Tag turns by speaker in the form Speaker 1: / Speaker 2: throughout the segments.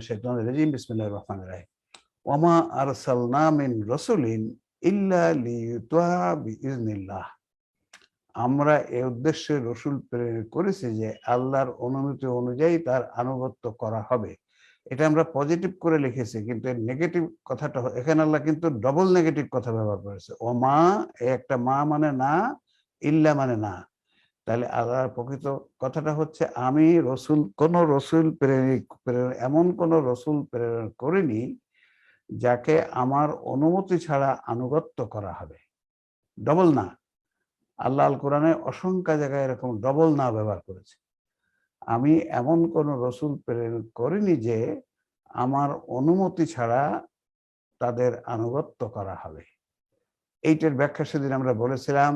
Speaker 1: মিনাশ শাইতানির রাজিম বিসমিল্লাহির রহমানির রহিম ওয়ামা আরসালনা মিন রাসূলিন ইল্লা লিইউতা বিইজনিল্লাহ। আমরা এই উদ্দেশ্যে রসুল প্রেরণ করেছি যে আল্লাহর অনুমতি অনুযায়ী তার আনুগত্য করা হবে। এটা আমরা পজিটিভ করে লিখেছি, কিন্তু এর নেগেটিভ কথাটা এখানে আল্লাহ কিন্তু ডবল নেগেটিভ কথা ব্যবহার করেছে। ও মা, একটা মা মানে না, ইল্লা মানে না। তাহলে আল্লাহর প্রকৃত কথাটা হচ্ছে আমি রসুল কোন রসুল এমন কোন রসুল প্রেরণ করিনি যাকে আমার অনুমতি ছাড়া আনুগত্য করা হবে। ডবল না। আল্লাহ আল কোরআনে অসংখ্য জায়গায় এরকম ডবল না ব্যবহার করেছে। আমি এমন কোন রসুল প্রেরণ করিনি যে আমার অনুমতি ছাড়া তাদের আনুগত্য করা হবে। এইটার ব্যাখ্যা সেদিন আমরা বলেছিলাম।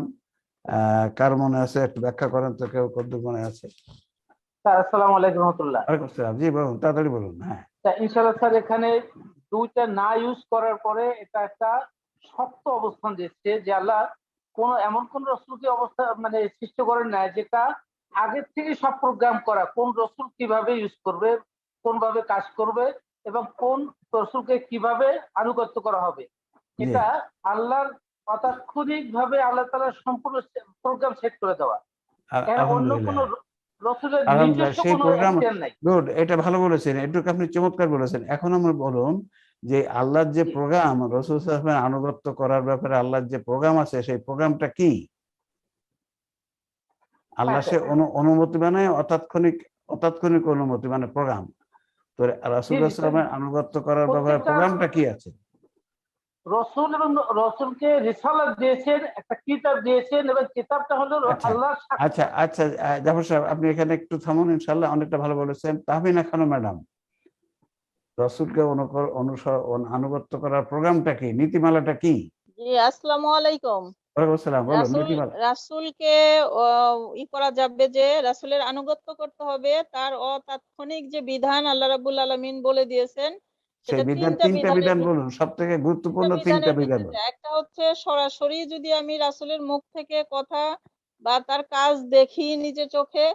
Speaker 1: কার মনে আছে একটু ব্যাখ্যা করেন তো, কেউ কদ্দুর মনে আছে?
Speaker 2: স্যার আসসালামু আলাইকুম রাহমাতুল্লাহ।
Speaker 1: ওয়ালাইকুম আসসালাম। জি বলুন, তাড়াতাড়ি বলুন। হ্যাঁ
Speaker 2: ইনশাআল্লাহ স্যার, এখানে দুইটা না ইউজ করার পরে এটা একটা শক্ত অবস্থান দিচ্ছে যে আল্লাহ এমন কোন রসুলকে অবস্থা মানে সৃষ্টি করেন না যেটা আগের থেকে সব প্রোগ্রাম করা, কোন রসুল কিভাবে ইউজ করবে, কোন ভাবে কাজ করবে এবং কোন রসুলকে কিভাবে আনুগত্য করা হবে, এটা আল্লাহর অতাৎক্ষণিক ভাবে আল্লাহ তাআলা সম্পূর্ণ প্রোগ্রাম সেট করে দেওয়া। অন্য কোন রসুলের নিজস্ব কোনো অ্যাকশন নাই।
Speaker 1: গুড, এটা ভালো বলেছেন, এটুকু আপনি চমৎকার বলেছেন। এখন আমরা বলুন যে আল্লাহর যে প্রোগ্রাম রাসূল সাল্লাল্লাহু আলাইহি ওয়াসাল্লামের আনুগত্য করার ব্যাপারে আল্লাহর যে প্রোগ্রাম আছে, সেই প্রোগ্রামটা কি? আল্লাহ সে অনুমতি মানে অতাৎক্ষণিক অনুমতি মানে প্রোগ্রাম। তো রাসূল সাল্লাল্লাহু আলাইহি ওয়াসাল্লামের আনুগত্য করার ব্যাপারে প্রোগ্রামটা কি আছে?
Speaker 2: রসুল এবং রসুলকে রিসালাত দিয়েছেন, একটা কিতাব দিয়েছেন এবং কিতাবটা হলো আল্লাহর।
Speaker 1: আচ্ছা আচ্ছা, জাফর সাহেব আপনি এখানে একটু থামুন, ইনশাআল্লাহ অনেকটা ভালো বলেছেন। তাহমিনা খানম ম্যাডাম, রসুলকে আনুগত্য করার প্রোগ্রামটা কি, নীতিমালাটা কি?
Speaker 3: জি আসসালামু আলাইকুম।
Speaker 1: ওয়ালাইকুম আসসালাম, বলুন নীতিমালা।
Speaker 3: রাসূলকে ই করা যাবে যে রাসূলের আনুগত্য করতে হবে, তার অতাৎক্ষণিক যে বিধান আল্লাহ রাব্বুল আলামিন বলে দিয়েছেন,
Speaker 1: সেই তিনটা বিধান বলুন, সবথেকে গুরুত্বপূর্ণ তিনটা বিধান।
Speaker 3: একটা হচ্ছে সরাসরি যদি আমি রাসূলের মুখ থেকে কথা বা তার কাজ দেখি নিজের চোখে,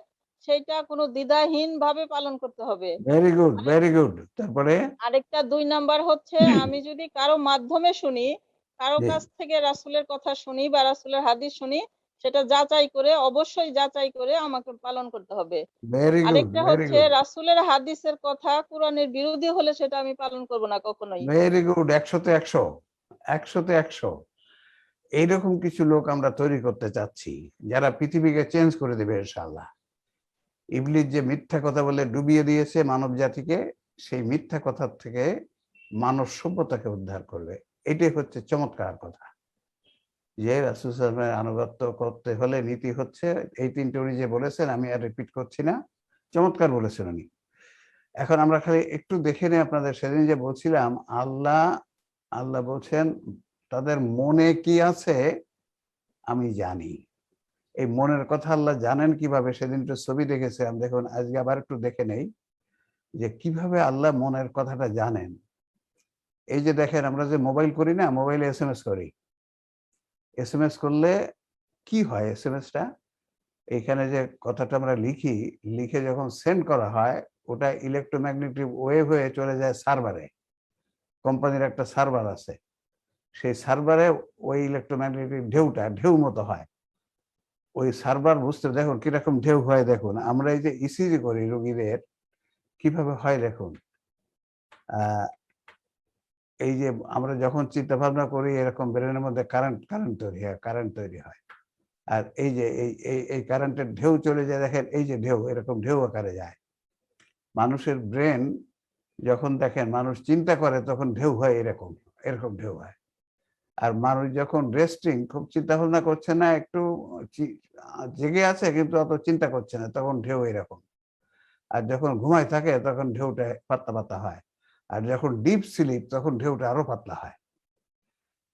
Speaker 3: সেটা কোনো দ্বিধাহীন ভাবে পালন করতে হবে।
Speaker 1: Very good, very good. তারপরে
Speaker 3: আরেকটা 2 নাম্বার হচ্ছে আমি যদি কারো মাধ্যমে শুনি, কারো কাছ থেকে রাসূলের কথা শুনি বা রাসূলের হাদিস শুনি, সেটা অবশ্যই যাচাই করে আমাকে পালন করতে হবে। আরেকটা হচ্ছে রাসূলের হাদিসের কথা কোরআনের বিরোধী হলে সেটা আমি পালন করব না কখনোই।
Speaker 1: ভেরি গুড, 100-তে 100, 100-তে 100। এইরকম কিছু লোক আমরা তৈরি করতে চাচ্ছি যারা পৃথিবীকে চেঞ্জ করে দেবে ইনশাআল্লাহ। ইবলিস যে মিথ্যা কথা বলে ডুবিয়ে দিয়েছে মানব জাতিকে, সেই মিথ্যা কথা থেকে মানব সভ্যতাকে উদ্ধার করবে। এটাই হচ্ছে চমৎকার কথা, যে রাসূল সাল্লাল্লাহু আলাইহি ওয়াসাল্লামের আনুগত্য করতে হলে নীতি হচ্ছে এই তিনটে। উনি যে বলেছেন, আমি আর রিপিট করছি না, চমৎকার বলেছেন উনি। এখন আমরা খালি একটু দেখে নিই আপনাদের, সেদিন যে বলছিলাম আল্লাহ বলছেন তাদের মনে কি আছে আমি জানি। এই মনের কথা আল্লাহ জানেন কিভাবে? সেদিন তো ছবি দেখেছিলাম, দেখুন আজকে আবার একটু দেখে নেই যে কিভাবে আল্লাহ মনের কথাটা জানেন। এই যে দেখেন, আমরা যে মোবাইল করি না, মোবাইলে SMS করি, SMS করলে কি হয়? SMS-টা এখানে যে কথাটা আমরা লিখে যখন সেন্ড করা হয়, ওটা ইলেকট্রোম্যাগনেটিক ওয়েভ হয়ে চলে যায় সার্ভারে। কোম্পানির একটা সার্ভার আছে, সেই সার্ভারে ওই ইলেকট্রোম্যাগনেটিক ঢেউ মতো হয়। ওই সার্ভার বুঝতে, দেখুন কিরকম ঢেউ হয়। দেখুন আমরা এই যে ইসিজি করি রোগীদের, কিভাবে হয় দেখুন। এই যে আমরা যখন চিন্তা ভাবনা করি, এরকম ব্রেনের মধ্যে কারেন্ট তৈরি হয়। আর এই যে এই কারেন্টের ঢেউ চলে যায়, দেখেন এই যে ঢেউ, এরকম ঢেউ আকারে যায়। মানুষের ব্রেন যখন দেখেন মানুষ চিন্তা করে, তখন ঢেউ হয় এরকম ঢেউ হয়। আর মানুষ যখন রেস্টিং, খুব চিন্তা ভাবনা করছে না, একটু জেগে আছে কিন্তু অত চিন্তা করছে না, তখন ঢেউ এরকম। আর যখন ঘুমায় থাকে তখন ঢেউটা পাতলা পাতলা হয়। আর যখন ডিপ স্লিপ, তখন ঢেউটা আরো পাতলা হয়।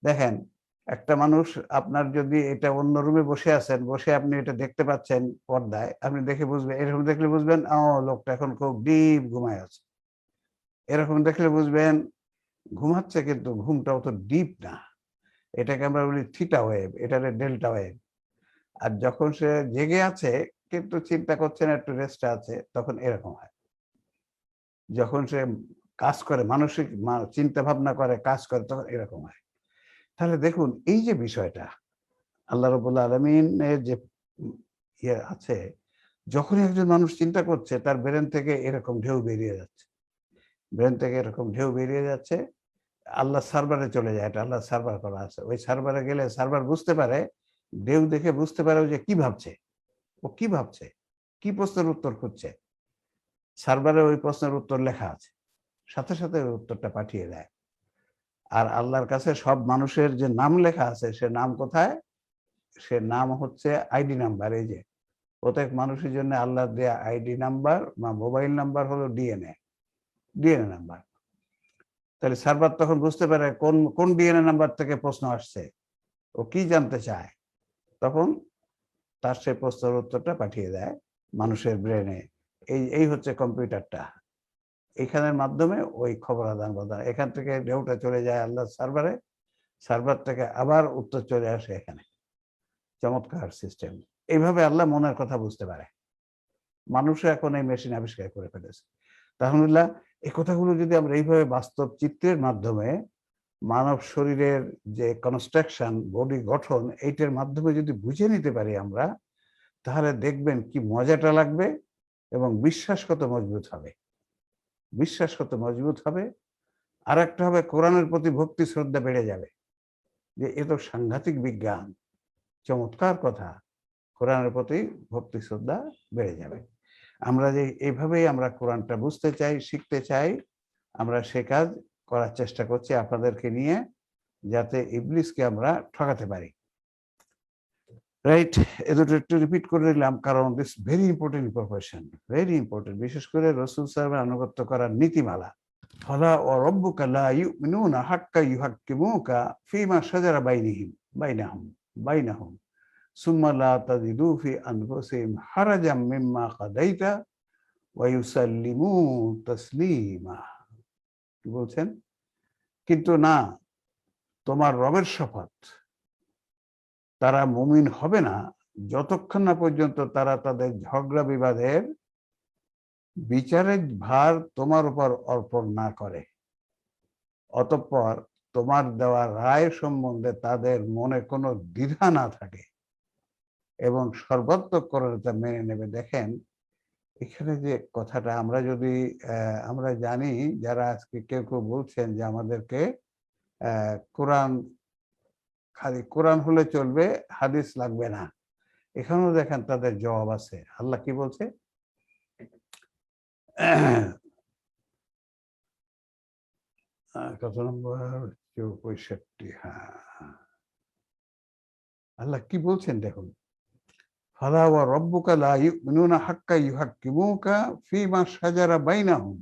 Speaker 1: দেখেন একটা মানুষ, আপনার যদি এটা অন্য রুমে বসে আছেন, বসে আপনি এটা দেখতে পাচ্ছেন পর্দায়, আপনি দেখে বুঝবেন, এরকম দেখলে বুঝবেন ও লোকটা এখন খুব ডিপ ঘুমায় আছে। এরকম দেখলে বুঝবেন ঘুমাচ্ছে, কিন্তু ঘুমটা অত ডিপ না। এটাকে আমরা বলি থিটা ওয়েভ, এটা ডেল্টা ওয়েভ। আর যখন সে জেগে আছে কিন্তু চিন্তা করছে না, একটু রেস্টে আছে, তখন এরকম হয়। যখন সে কাজ করে, মানসিক চিন্তা ভাবনা করে, কাজ করে, তখন এরকম হয়। তাহলে দেখুন এই যে বিষয়টা আল্লাহ রাব্বুল আলামিনের যে ইয়ে আছে, যখনই একজন মানুষ চিন্তা করছে তার ব্রেন থেকে এরকম ঢেউ বেরিয়ে যাচ্ছে, ব্রেন থেকে এরকম ঢেউ বেরিয়ে যাচ্ছে, আল্লাহ সার্ভারে চলে যায়, এটা আল্লাহ সার্ভার করা আছে। ওই সার্ভারে গেলে সার্ভার বুঝতে পারে, ঢেউ দেখে বুঝতে পারে ও যে কি ভাবছে, ও কি ভাবছে, কি প্রশ্নের উত্তর খুঁজছে। সার্ভারে ওই প্রশ্নের উত্তর লেখা আছে, সাথে সাথে ওই উত্তরটা পাঠিয়ে দেয়। আর আল্লাহর কাছে সব মানুষের যে নাম লেখা আছে, সে নাম কোথায়? সে নাম হচ্ছে আইডি নাম্বার। এই যে প্রত্যেক মানুষের জন্য আল্লাহ দেয়া আইডি নাম্বার বা মোবাইল নাম্বার হলো ডিএনএ নাম্বার। তাহলে সার্ভার তখন বুঝতে পারে কোন কোন ডিএনএ নাম্বার থেকে প্রশ্ন আসছে, ও কি জানতে চায়, তখন তার সেই প্রশ্নের উত্তরটা পাঠিয়ে দেয় মানুষের ব্রেনে। এই হচ্ছে কম্পিউটারটা, এইখানের মাধ্যমে ওই খবর আদান প্রদান, এখান থেকে ঢেউটা চলে যায় আল্লাহ সার্ভারে, সার্ভার থেকে আবার উত্তর চলে আসে এখানে। চমৎকার সিস্টেম। এইভাবে আল্লাহ মনের কথা বুঝতে পারে। মানুষও এখন এই মেশিন আবিষ্কার করে ফেলেছে। তাহলে এই কথাগুলো যদি আমরা এইভাবে বাস্তব চিত্রের মাধ্যমে মানব শরীরের যে কনস্ট্রাকশন, বডি গঠন, এইটার মাধ্যমে যদি বুঝে নিতে পারি আমরা, তাহলে দেখবেন কি মজাটা লাগবে এবং বিশ্বাস কত মজবুত হবে। বিশ্বাস কত মজবুত হবে। আর একটা হবে কোরআনের প্রতি ভক্তি শ্রদ্ধা বেড়ে যাবে, যে এ তো সাংঘাতিক বিজ্ঞান, চমৎকার কথা। কোরআনের প্রতি ভক্তি শ্রদ্ধা বেড়ে যাবে। আমরা যে এইভাবেই আমরা কোরআনটা বুঝতে চাই, শিখতে চাই, আমরা সে কাজ করার চেষ্টা করছি আপনাদেরকে নিয়ে, যাতে ইবলিসকে আমরা ঠকাতে পারি। রাইট, এ দুটো একটু রিপিট করে নিলাম, কারণ this very important information, very important, বিশেষ করে রাসূল সাল্লাল্লাহু আলাইহি আনুগত্য করার নীতিমালা। ফালা ওয়া রাব্বুকা লা ইউমিনুনা হাক্কা ইউহাক্কিমুকা ফীমা শাজারা বাইনাহুম সুম্মা লা তাজিদু ফি আনফুসিহিম হারাজাম মিম্মা কাদাইতা ওয়া ইউসাল্লিমু তাসলিমা। কি বলছেন? কিন্তু না, তোমার রবের শপথ, তারা মুমিন হবে না যতক্ষণ না পর্যন্ত তারা তাদের ঝগড়া বিবাদের বিচারের ভার তোমার উপর অর্পণ না করে, অতঃপর তোমার দেওয়া রায় সম্বন্ধে তাদের মনে কোনো দ্বিধা না থাকে এবং সর্বাত্মকভাবে তা মেনে নেবে। দেখেন এখানে যে কথাটা, আমরা যদি আমরা জানি, যারা আজকে কেউ কেউ বলছেন যে আমাদেরকে কোরআন, খালি কোরআন হলে চলবে, হাদিস লাগবে না, এখানেও দেখেন তাদের জবাব আছে। আল্লাহ কি বলছে? কত নম্বর? 65। হ্যাঁ, আল্লাহ কি বলছেন দেখুন, ফালা ওয়া রাব্বুকা লা ইউমিনুনা হাক্কা ইউহাক্কিমুকা ফীমা শাজারা বাইনাহুম।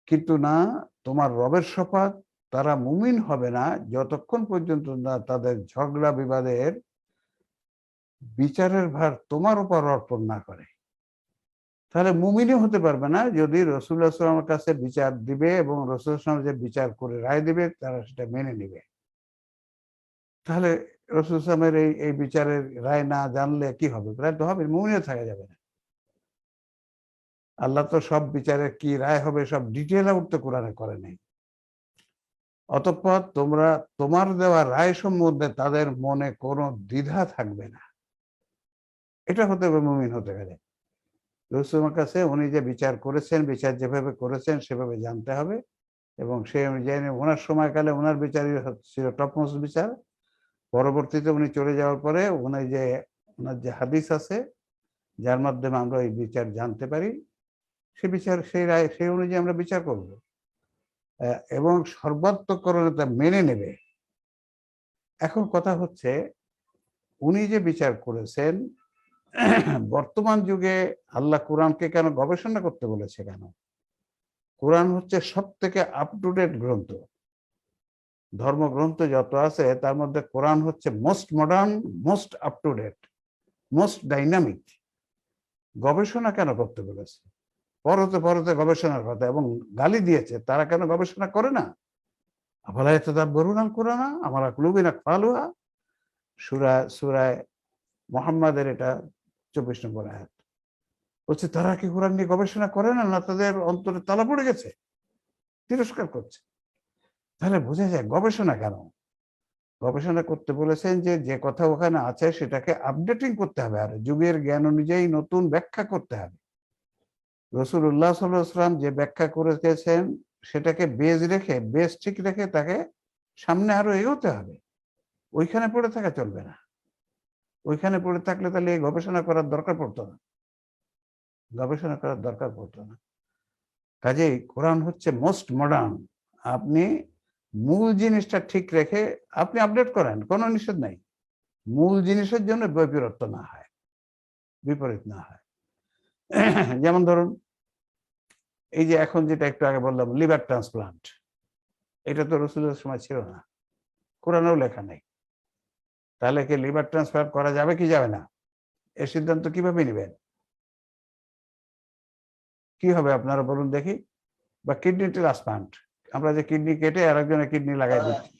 Speaker 1: কিন্তু না, তোমার রবের শপথ, তারা মুমিন হবে না যতক্ষণ পর্যন্ত না তাদের ঝগড়া বিবাদের বিচারের ভার তোমার উপর অর্পণ না করে। তাহলে মুমিনই হতে পারবে না যদি রাসূলুল্লাহ সাল্লাল্লাহু আলাইহি ওয়াসাল্লামের কাছে বিচার দিবে এবং রাসূলুল্লাহ সাল্লাল্লাহু আলাইহি ওয়াসাল্লাম যে বিচার করে রায় দিবে তারা সেটা মেনে নিবে। তাহলে রাসূলুল্লাহ সাল্লাল্লাহু আলাইহি ওয়াসাল্লামের এই বিচারের রায় না জানলে কি হবে? রায় তো হবে, মুমিনও থাকা যাবে না। আল্লাহ তো সব বিচারের কি রায় হবে সব ডিটেইল আউট তো কোরআনে করে নাই। অতঃপর তোমরা তোমার দেওয়া রায় সম্বন্ধে তাদের মনে কোনো দ্বিধা থাকবে না। এটা হতে হবে মুমিন হতে গেলে। রাসূলের কাছে উনি যে বিচার করেছেন, বিচার যেভাবে করেছেন সেভাবে জানতে হবে, এবং সে অনুযায়ী ওনার সময়কালে ওনার বিচারই ছিল টপমোস্ট বিচার। পরবর্তীতে উনি চলে যাওয়ার পরে ওনার যে হাদিস আছে, যার মাধ্যমে আমরা এই বিচার জানতে পারি, সে বিচার, সেই রায়, সেই অনুযায়ী আমরা বিচার করব এবং সর্বাত্মকভাবে তা মেনে নেবে। এখন কথা হচ্ছে, উনি যে বিচার করেছেন, বর্তমান যুগে আল্লাহ কোরআনকে কেন গবেষণা করতে বলেছে? কেন? কোরআন হচ্ছে সব থেকে আপ টু ডেট গ্রন্থ। ধর্মগ্রন্থ যত আছে তার মধ্যে কোরআন হচ্ছে most modern, most up to date, most dynamic. গবেষণা কেন করতে বলেছে? পরতে পরতে গবেষণার কথা, এবং গালি দিয়েছে, তারা কেন গবেষণা করে না? আফালা ইয়াতাদাব্বারুনাল কুরআনা আম আলা কুলুবিন আকফালুহা। সূরা মুহাম্মাদের এটা 24 নম্বর আয়াত। বলছে তারা কি কোরআন নিয়ে গবেষণা করে না, না তাদের অন্তরে তালা পড়ে গেছে, তিরস্কার করছে। তাহলে বোঝা যায় গবেষণা কেন? গবেষণা করতে বলেছেন যে যে কথা ওখানে আছে সেটাকে আপডেটিং করতে হবে, আর যুগের জ্ঞান অনুযায়ী নতুন ব্যাখ্যা করতে হবে। রাসূলুল্লাহ সাল্লাল্লাহু আলাইহি ওয়াসাল্লাম যে ব্যাখ্যা করে গেছেন সেটাকে বেজ ঠিক রেখে তাকে সামনে আরো এগোতে হবে। ওইখানে পড়ে থাকা চলবে না। ওইখানে পড়ে থাকলে তাহলে এই গবেষণা করার দরকার পড়তো না, গবেষণা করার দরকার পড়তো না। কাজেই কোরআন হচ্ছে মোস্ট মডার্ন। আপনি মূল জিনিসটা ঠিক রেখে আপনি আপডেট করেন, কোনো নিষেধ নাই। মূল জিনিসের জন্য বৈপরীত্য না হয়, বিপরীত না হয়। যেমন ধরুন এই যে এখন যেটা একটু আগে বললাম লিভার ট্রান্সপ্লান্ট, এটা তো রাসূলের সময় ছিল না, কোরআনেও লেখা নেই। তাহলে কি লিভার ট্রান্সপ্লান্ট করা যাবে কি যাবে না, এর সিদ্ধান্ত কিভাবে নেবেন? কি হবে আপনারা বলুন দেখি? বা কিডনি ট্রান্সপ্লান্ট, আমরা যে কিডনি কেটে আরেকজনের কিডনি লাগাই দিচ্ছি,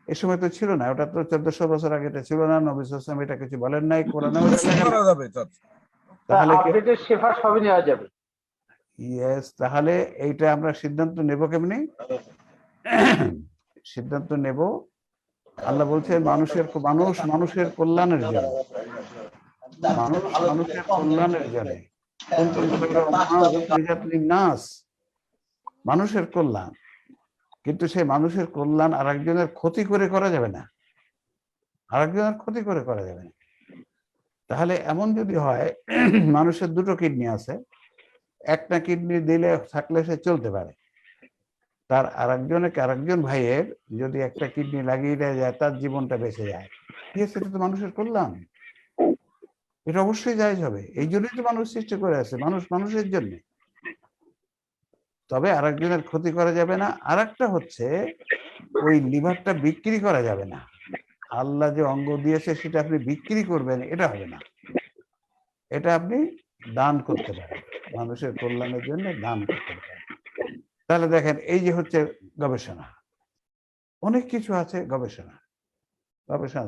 Speaker 1: এ সময় তো ছিল না। ওটা তো 1400 বছর আগে এটা ছিল না, নবী সাল্লাল্লাহু আলাইহি ওয়াসাল্লাম এটা কিছু বলেন নাই, কোরআনেও এটা লেখা নেই।
Speaker 4: করা যাবে স্যার।
Speaker 1: তাহলে কি
Speaker 2: আপডেটেড শেফা সবই নেওয়া যাবে।
Speaker 1: ইয়েস, তাহলে এইটা আমরা সিদ্ধান্ত নেব কেমনি? সিদ্ধান্ত নেব, আল্লাহ বলছে মানুষের কল্যাণের জন্য, মানুষের কল্যাণের জন্য। নাস, মানুষের কল্যাণ। কিন্তু সেই মানুষের কল্যাণ আরেকজনের ক্ষতি করে করা যাবে না, আরেকজনের ক্ষতি করে করা যাবে না। তাহলে এমন যদি হয় মানুষের দুটো কিডনি আছে, একটা কিডনি দিলে থাকলে সে চলতে পারে, তার আরেকজন ভাইয়ের যদি একটা কিডনি লাগিয়ে দেওয়া যায়, তার জীবনটা বেঁচে যায়, সেটা তো মানুষের কল্যাণ, এটা অবশ্যই জায়েজ হবে। এই জন্যই তো মানুষ সৃষ্টি করে আছে, মানুষের জন্য। তবে আরেকজনের ক্ষতি করা যাবে না। আরেকটা হচ্ছে ওই লিভারটা বিক্রি করা যাবে না। আল্লাহ যে অঙ্গ দিয়েছে সেটা আপনি বিক্রি করবেন, এটা হবে না। এটা আপনি দান করতে পারেন, মানুষের কল্যাণের জন্য দান করতে পারেন। তাহলে দেখেন এই যে হচ্ছে গবেষণা, অনেক কিছু আছে গবেষণা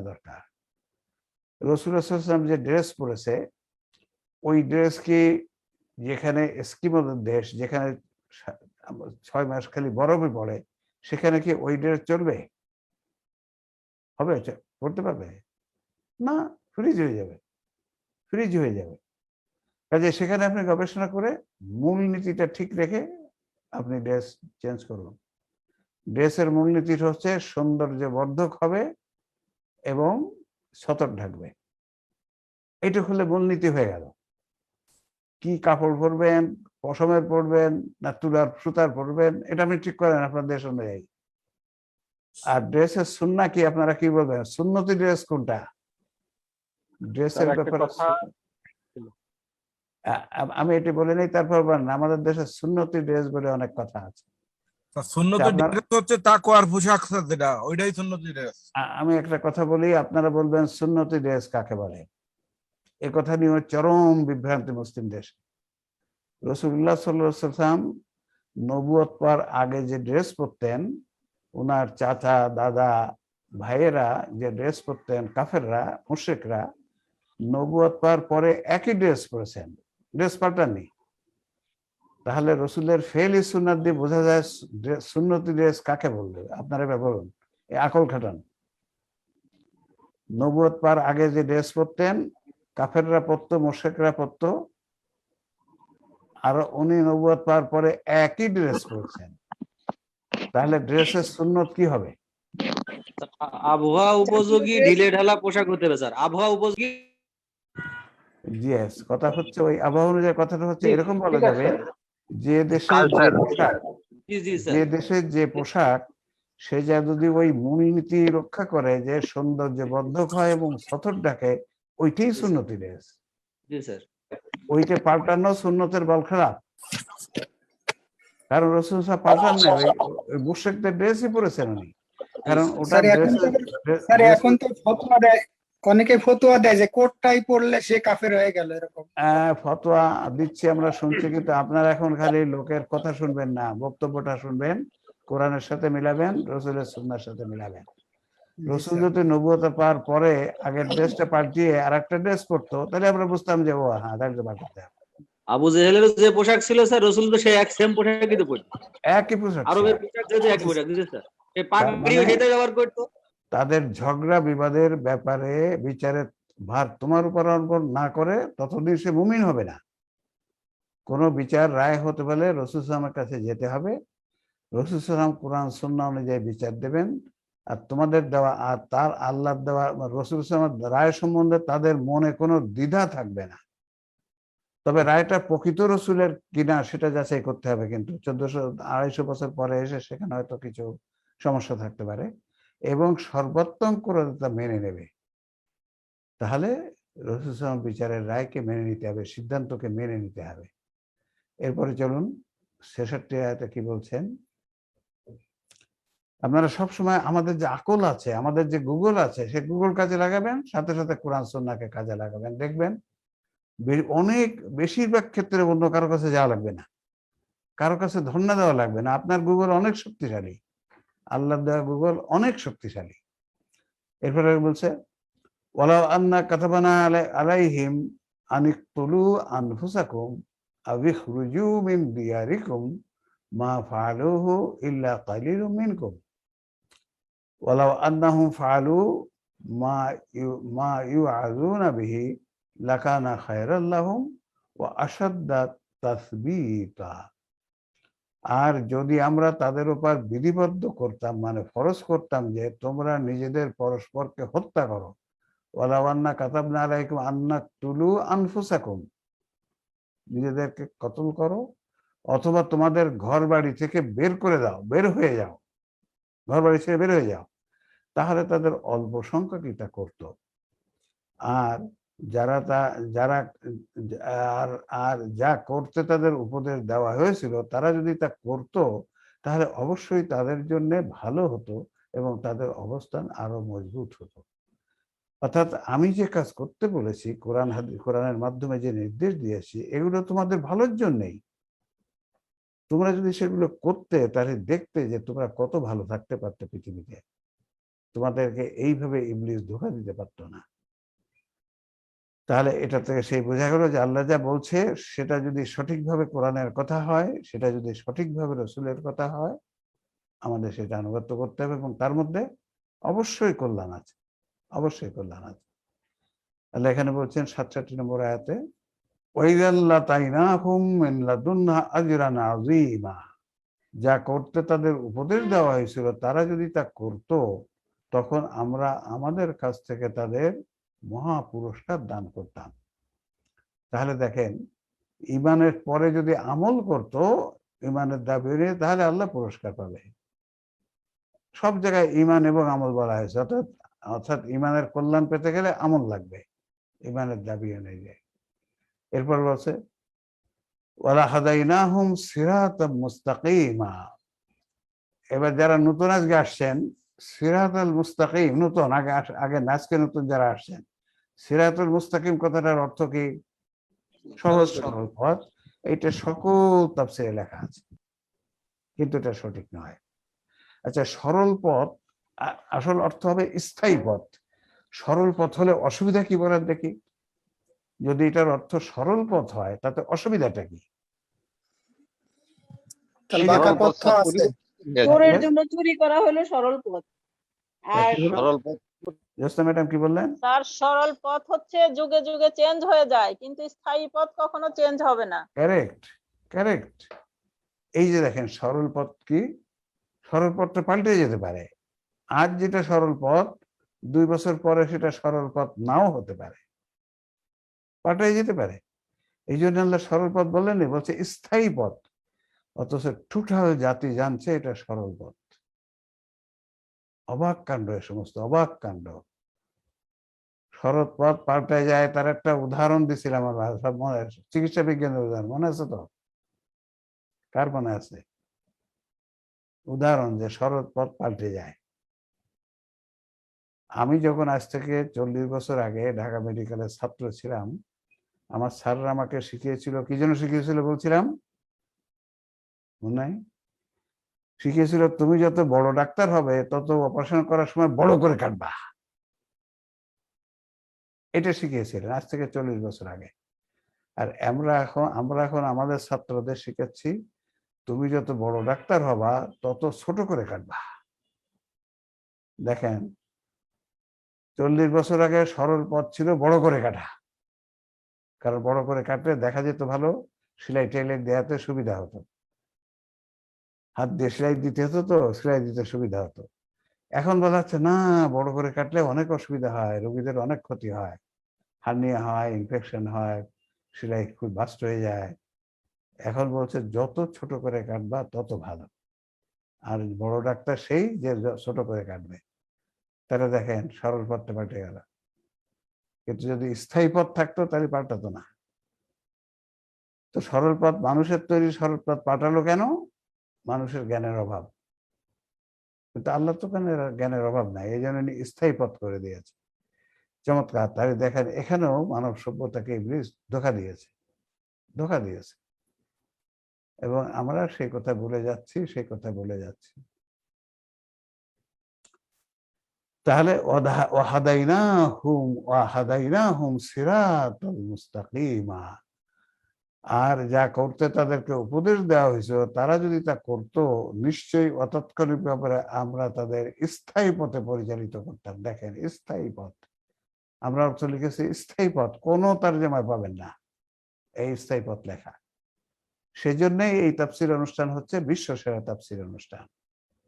Speaker 1: দরকার। রাসূলুল্লাহ সাল্লাল্লাহু আলাইহি ওয়াসাল্লাম যে ড্রেস পরেছে, ওই ড্রেস কি যেখানে এস্কিমোদের দেশ, যেখানে 6 মাস খালি বরফে পড়ে, সেখানে কি ওই ড্রেস চলবে? হবে? পড়তে পারবে না, ফ্রিজ হয়ে যাবে। কাজে সেখানে আপনি গবেষণা করে মূলনীতিটা ঠিক রেখে আপনি ড্রেস চেঞ্জ করুন। ড্রেসের মূলনীতি হচ্ছে সৌন্দর্যবর্ধক হবে এবং সতর ঢাকবে। এটা হলে মূলনীতি হয়ে গেল। কি কাপড় পরবেন, পশমের পরবেন না তুলার সুতার পরবেন, এটা আপনি ঠিক করেন আপনার দেশ অনুযায়ী। আর ড্রেসের সুন্নাহ কি, আপনারা কি বলবেন? সুন্নতি ড্রেস কোনটা? ড্রেসের ব্যাপারে আমি এটি বলে নেই, তারপর বলেন আমাদের দেশে সুন্নতি ড্রেস বলে অনেক কথা আছে।
Speaker 4: সুন্নতি ড্রেস হচ্ছে তাকওয়ার পোশাক, যেটা ওইটাই সুন্নতি ড্রেস।
Speaker 1: আমি একটা কথা বলি, আপনারা বলবেন সুন্নতি ড্রেস কাকে বলে। এ কথা নিয়ে চরম বিভ্রান্তি মুসলিম দেশে। রাসূলুল্লাহ সাল্লাল্লাহু আলাইহি ওয়াসাল্লাম নবুয়ত পাওয়ার আগে যে ড্রেস পরতেন, ওনার চাচা দাদা ভাইয়েরা যে ড্রেস পরতেন, কাফেররা মুশরিকরা, নবুয়ত পাওয়ার পরে একই ড্রেস পরেছেন, ড্রেস পাল্টাননি। তাহলে রসুলের ফেলি সুন্নাত দিয়ে বোঝা যায় সুন্নতি ড্রেস কাকে বলবে। আপনারা এবার বলুন, এই আকল খাটান। নবুয়ত পাওয়ার আগে যে ড্রেস পরতেন, কাফেররা পরতো, মুশরিকরা পরতো, আর উনি নবুয়ত পাওয়ার পরে একই ড্রেস পরছেন, তাহলে ড্রেসের সুন্নত কি হবে?
Speaker 5: আবহাওয়া উপযোগী ঢিলে ঢালা পোশাক হতে হবে স্যার, আবহাওয়া উপযোগী।
Speaker 1: ইয়েস, কথা হচ্ছে ওই আবহাওয়া অনুযায়ী। কথাটা হচ্ছে এরকম বলা
Speaker 2: ঠিক
Speaker 1: যাবে,
Speaker 2: আছে।
Speaker 1: যে দেশের যে পোশাক,
Speaker 5: জি জি
Speaker 1: যে
Speaker 5: স্যার।
Speaker 1: দেশের যে পোশাক, সে যা যদি ওই মূলনীতি রক্ষা করে যে সৌন্দর্যবর্ধক হয় এবং সতর ডাকে, ওইটাই সুন্নতি ড্রেস।
Speaker 5: জি স্যার।
Speaker 1: ওইটা পাল্টানো সুন্নতের বল খারাপ। কারণ রাসূল সাহেব পাল্টান না, ওই মুশরিকদের ড্রেসই পরেছেন উনি। কারণ ওটা
Speaker 6: স্যার এখন তো ফতোয়া দেয়, অনেকে ফতোয়া দেয় যে কোটটাই পরলে সে কাফের হয়ে গেল, এরকম
Speaker 1: ফতোয়া দিচ্ছে, আমরা শুনছি। কিন্তু আপনারা এখন খালি লোকের কথা শুনবেন না, বক্তব্যটা শুনবেন, কোরআনের সাথে মিলাবেন, রসুলের সুন্নাহর সাথে মিলাবেন। রসুল যদি নবুয়ত পাওয়ার পরে আগের ড্রেসটা পাল্টিয়ে আর একটা ড্রেস পরতো, তাহলে আমরা বুঝতাম যে ও হ্যাঁ, তাহলে পাল্টাতে হবে।
Speaker 5: আবু জেহেলের যে পোশাক ছিল স্যার, রসুল তো সেই এক সেম পোশাকই তো পরতো।
Speaker 1: একই পোশাক ছিল।
Speaker 5: আরবের পোশাক যেহেতু একই পোশাক দিতে স্যার, সেই
Speaker 1: তার
Speaker 5: পাগড়িও
Speaker 1: মানে
Speaker 5: সেটাই ব্যবহার করতো।
Speaker 1: তাদের ঝগড়া বিবাদের ব্যাপারে বিচারের ভার তোমার উপর অর্পণ না করে ততদিন সে মুমিন হবে না। কোনো বিচার রায় হতে হলে রাসূল সাল্লাল্লাহু কাছে যেতে হবে, রাসূল সাল্লাল্লাহু কোরআন সুন্নাহ অনুযায়ী বিচার দেবেন। আর তোমাদের দেওয়া আর তার আল্লাহর দেওয়া রাসূল সাল্লাল্লাহু রায় সম্বন্ধে তাদের মনে কোনো দ্বিধা থাকবে না। তবে রায়টা প্রকৃত রসুলের কিনা সেটা যাচাই করতে হবে, কিন্তু 1400-250 বছর পরে এসে সেখানে হয়তো কিছু সমস্যা থাকতে পারে, এবং সর্বোত্তম করে তা মেনে নেবে। তাহলে রাসূল সাল্লাল্লাহু বিচারের রায়কে মেনে নিতে হবে, সিদ্ধান্তকে মেনে নিতে হবে। এরপরে চলুন 66 আয়াতে কি বলছেন। আপনারা সবসময় আমাদের যে আকল আছে, আমাদের যে গুগল আছে, সে গুগল কাজে লাগাবেন, সাথে সাথে কোরআন সুন্নাহকে কাজে লাগাবেন। দেখবেন অনেক বেশিরভাগ ক্ষেত্রে অন্য কারো কাছে যাওয়া লাগবে না, কারো কাছে ধন্যা দেওয়া লাগবে না। আপনার গুগল অনেক শক্তিশালী, আল্লাহর দেওয়া গুগল অনেক শক্তিশালী। এরপরে বলছে ওয়ালাউ আন্না কাতাবানা আলাইহিম আনিকতুলু আনফুসাকুম আও ইখরুজু মিন দিয়ারিকুম মা ফাআলুহু ইল্লা কালিলুম মিনকুম ওয়ালাউ আন্নাহুম ফাআলু মা ইউআযুনা বিহি লাকানা খায়রাল লাহুম ওয়া আশাদ্দা তাসবীতা। আর যদি আমরা তাদের উপর বিধিবদ্ধ করতাম, মানে ফরজ করতাম যে তোমরা নিজেদের পরস্পরকে হত্যা করো, ওয়ালাউ আন্না কাতাবনা আলাইকুম আন্নাকতুলু আনফুসাকুম, নিজেদেরকে কতল করো, অথবা তোমাদের ঘর বাড়ি থেকে বের করে দাও, বের হয়ে যাও, ঘর বাড়ি থেকে বের হয়ে যাও, তাহলে তাদের অল্প সংখ্যকই তা করত। আর যারা আর যা করতে তাদের উপদেশ দেওয়া হয়েছিল তারা যদি তা করত, তাহলে অবশ্যই তাদের জন্য ভালো হতো এবং তাদের অবস্থান আরো মজবুত হতো। অর্থাৎ আমি যে কাজ করতে বলেছি, কোরআনের মাধ্যমে যে নির্দেশ দিয়েছি, এগুলো তোমাদের ভালোর জন্যই। তোমরা যদি সেগুলো করতে, তাহলে দেখতে যে তোমরা কত ভালো থাকতে পারতে পৃথিবীতে, তোমাদেরকে এইভাবে ইবলিস ধোঁকা দিতে পারতো না। তাহলে এটা থেকে সেই বোঝা গেল যে আল্লাহ যা বলছে সেটা যদি সঠিকভাবে কোরআনের কথা হয়, সেটা যদি সঠিকভাবে রসুলের কথা হয়, আমাদের সেটা আনুগত্য করতে হবে, এবং তার মধ্যে অবশ্যই কল্যাণ আছে, অবশ্যই কল্যাণ আছে। আল্লাহ এখানে বলছেন 67 নম্বর আয়াতে ওয়াইদাল্লা তাইনাহুম মিন লাদুন্না আজরান আযীমা, যা করতে তাদের উপদেশ দেওয়া হয়েছিল তারা যদি তা করত, তখন আমরা আমাদের কাছ থেকে তাদের মহা পুরস্কার দান করতাম। তাহলে দেখেন, ইমানের পরে যদি আমল করত, ইমানের দাবি নিয়ে, তাহলে আল্লাহ পুরস্কার পাবে। সব জায়গায় ইমান এবং আমল বলা হয়েছে, অর্থাৎ ইমানের কল্যাণ পেতে গেলে আমল লাগবে, ইমানের দাবি অনুযায়ী। এরপর বলছে ওয়ালা হাদাইনাহুম সিরাতাম মুস্তাকিমা। এবার যারা নতুন আজকে আসছেন, সিরাতাল মুস্তাকিম নতুন, আগে নাজকে নতুন যারা আসছেন, সিরাতুল মুস্তাকিম কথাটার অর্থ কি? সহজ সরল পথ। এইটা সকল তাফসীরে লেখা আছে, কিন্তু এটা সঠিক নয়। আচ্ছা, সরল পথ আসল অর্থ হবে স্থায়ী পথ। সরল পথ হলে অসুবিধা কি বলেন দেখি? যদি এটার অর্থ সরল পথ হয়, তাতে অসুবিধাটা কি?
Speaker 6: তাহলে বাঁকা পথ তো আছে।
Speaker 3: চোরের জন্য চুরি করা হলো সরল পথ, আর
Speaker 7: সরল পথ।
Speaker 1: জোসনা ম্যাডাম কি বললেন?
Speaker 3: তার সরল পথ হচ্ছে যুগে যুগে চেঞ্জ হয়ে যায়, কিন্তু স্থায়ী পথ কখনো চেঞ্জ হবে না।
Speaker 1: Correct, correct. এই যে দেখেন, সরল পথ কি? সরল পথটা পাল্টে যেতে পারে। আজ যেটা সরল পথ, 2 বছর পরে সেটা সরল পথ নাও হতে পারে, পাল্টে যেতে পারে। এই জন্য আল্লাহ সরল পথ বললেন, বলছে স্থায়ী পথ, অথচ টোটাল জাতি জানছে এটা সরল পথ। অবাক কাণ্ড, এ সমস্ত অবাক কাণ্ড। সরল পথ পাল্টায় যায়, তার একটা উদাহরণ দিছিলাম আমরা, সব মনে আছে, চিকিৎসা বিজ্ঞানের উদাহরণ মনে আছে তো? কার মনে আছে উদাহরণ যে সরল পথ পাল্টে যায়? আমি যখন আজ থেকে 40 বছর আগে ঢাকা মেডিকেলের ছাত্র ছিলাম, আমার স্যাররা আমাকে শিখিয়েছিল, কি জন্য শিখিয়েছিল বলছিলাম, মনে নাই? শিখিয়েছিল তুমি যত বড় ডাক্তার হবে তত অপারেশন করার সময় বড় করে কাটবা। এটা শিখিয়েছিলেন আজ থেকে 40 বছর আগে। আর আমরা এখন আমাদের ছাত্রদের শিখাচ্ছি, তুমি যত বড় ডাক্তার হবা তত ছোট করে কাটবা। দেখেন 40 বছর আগে সরল পথ ছিল বড় করে কাটা, কারণ বড় করে কাটলে দেখা যেত ভালো, সেলাই টেলাই দেওয়াতে সুবিধা হতো, হাত দিয়ে সেলাই দিতে হতো, তো সেলাই দিতে সুবিধা হতো। এখন বলা হচ্ছে না, বড় করে কাটলে অনেক অসুবিধা হয়, রোগীদের অনেক ক্ষতি হয়, হার্নিয়া হয়, ইনফেকশন হয়, সেলাই খুব বাস্ট হয়ে যায়। এখন বলছে যত ছোট করে কাটবা তত ভালো। আর বড় ডাক্তার সেই যে ছোট করে কাটবে। তাহলে দেখেন সরল পথটা পাল্টে গেল। কিন্তু যদি স্থায়ী পথ থাকতো তাহলে পাল্টাতো না। তো সরল পথ, মানুষের তৈরি সরল পথ পাল্টালো কেন? মানুষের জ্ঞানের অভাব। কিন্তু আল্লাহ তো জ্ঞানের অভাব নাই, এই জন্য স্থায়ী পথ করে দিয়েছে। চমৎকার। তাহলে দেখেন এখানেও মানব সভ্যতাকে ইবলিস ধোঁকা দিয়েছে। এবং আমরা সেই কথা বলে যাচ্ছি। তাহলে ওয়াহাদাইনাহুম সিরাতাল মুস্তাকিমা। আর যা করতে তাদেরকে উপদেশ দেওয়া হয়েছে, তারা যদি তা করত, নিশ্চয়ই অতাৎক্ষণিক ব্যাপারে আমরা তাদের স্থায়ী পথে পরিচালিত করতাম। দেখেন স্থায়ী পথ, আমরা অর্থ লিখেছি স্থায়ী পথ, কোনো তরজমায় পাবেন না এই স্থায়ী পথ লেখা। সেজন্যই এই তাফসীর অনুষ্ঠান হচ্ছে বিশ্ব সেরা তাফসীর অনুষ্ঠান,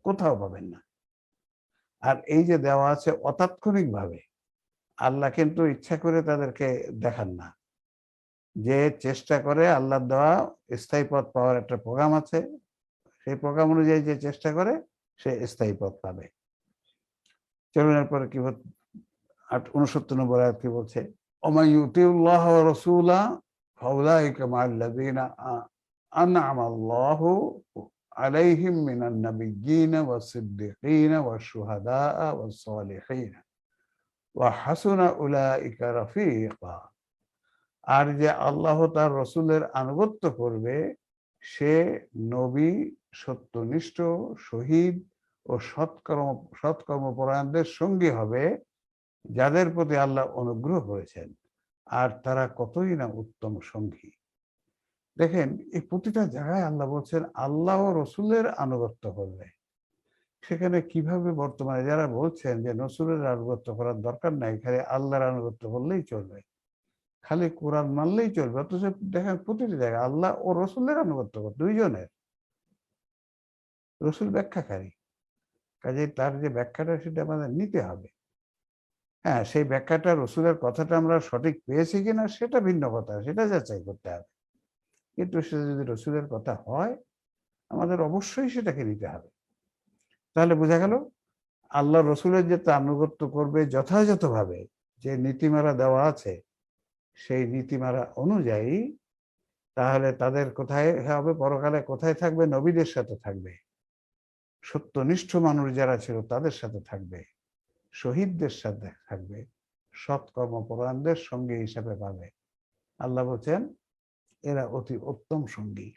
Speaker 1: কোথাও পাবেন না। আর এই যে দেওয়া আছে অতাৎক্ষণিক ভাবে, আল্লাহ কিন্তু ইচ্ছা করে তাদেরকে দেখান না। যে চেষ্টা করে, আল্লাহর দেওয়া স্থায়ী পথ পাওয়ার একটা প্রোগ্রাম আছে, সেই প্রোগ্রাম অনুযায়ী যে চেষ্টা করে সে স্থায়ী পথ পাবে। চলুন এরপরে কি 69 নম্বর আয়াত কি বলছে? ওমান ইউতিউল্লাহ ওয়া রাসূলা ফাউলাইকা মাআল্লাযীনা আন'আমাল্লাহু আলাইহিম মিনান নাবিয়্যিনা ওয়াস সিদ্দীকিনা ওয়াশ শুহাদা ওয়াস সালিহিন ওয়া হাসুনা উলাইকা রাফীকা। আর যে আল্লাহ তার রসুলের আনুগত্য করবে সে নবী, সত্যনিষ্ঠ, শহীদ ও সৎকর্মপরায়ণদের সঙ্গী হবে, যাদের প্রতি আল্লাহ অনুগ্রহ করেছেন, আর তারা কতই না উত্তম সঙ্গী। দেখেন এই প্রতিটা জায়গায় আল্লাহ বলছেন আল্লাহ ও রসুলের আনুগত্য করবে। সেখানে কিভাবে বর্তমানে যারা বলছেন যে রসুলের আনুগত্য করার দরকার নাই, খালি আল্লাহর আনুগত্য করলেই চলবে, খালি কোরআন মানলেই চলবে, অথচ দেখেন প্রতিটি জায়গায় আল্লাহ ও রসুলের আনুগত্য করে, দুইজনের। রসুল ব্যাখ্যাকারী, কাজে তার যে ব্যাখ্যাটা সেটা আমাদের নিতে হবে। হ্যাঁ, সেই ব্যাখ্যাটা রসুলের কথাটা আমরা সঠিক পেয়েছি কিনা সেটা ভিন্ন কথা, সেটা যাচাই করতে হবে। কিন্তু সেটা যদি রসুলের কথা হয় আমাদের অবশ্যই সেটাকে নিতে হবে। তাহলে বোঝা গেল আল্লাহ রসুলের যে আনুগত্য করবে যথাযথভাবে, যে নীতিমালা দেওয়া আছে সেই নীতিমালা অনুযায়ী, তাহলে তাদের কোথায় হবে? পরকালে কোথায় থাকবে? নবীদের সাথে থাকবে, সত্যনিষ্ঠ মানুষ যারা ছিল তাদের সাথে থাকবে, শহীদদের সাথে থাকবে, সৎকর্মপরায়ণদের সঙ্গী হিসাবে পাবে। আল্লাহ বলছেন এরা অতি উত্তম সঙ্গী,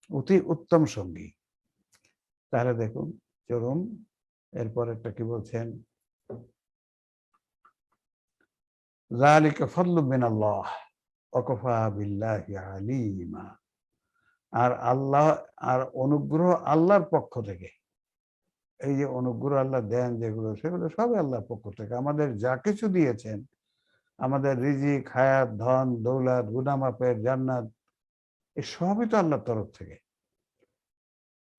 Speaker 1: অতি উত্তম সঙ্গী। তাহলে দেখুন চরম, এরপর একটা কি বলছেন? যালিকা ফাদলু মিনাল্লাহ ওয়া কাফা বিল্লাহি আলিমা। আর আল্লাহ, আর অনুগ্রহ আল্লাহর পক্ষ থেকে। এই যে অনুগ্রহ আল্লাহ দেন যেগুলো, সেগুলো সবই আল্লাহর পক্ষ থেকে। আমাদের যা কিছু দিয়েছেন, আমাদের রিজিক, হায়াত, ধন দৌলত, গুনাহ মাফের, জান্নাত, এই সবই তো আল্লাহর তরফ থেকে।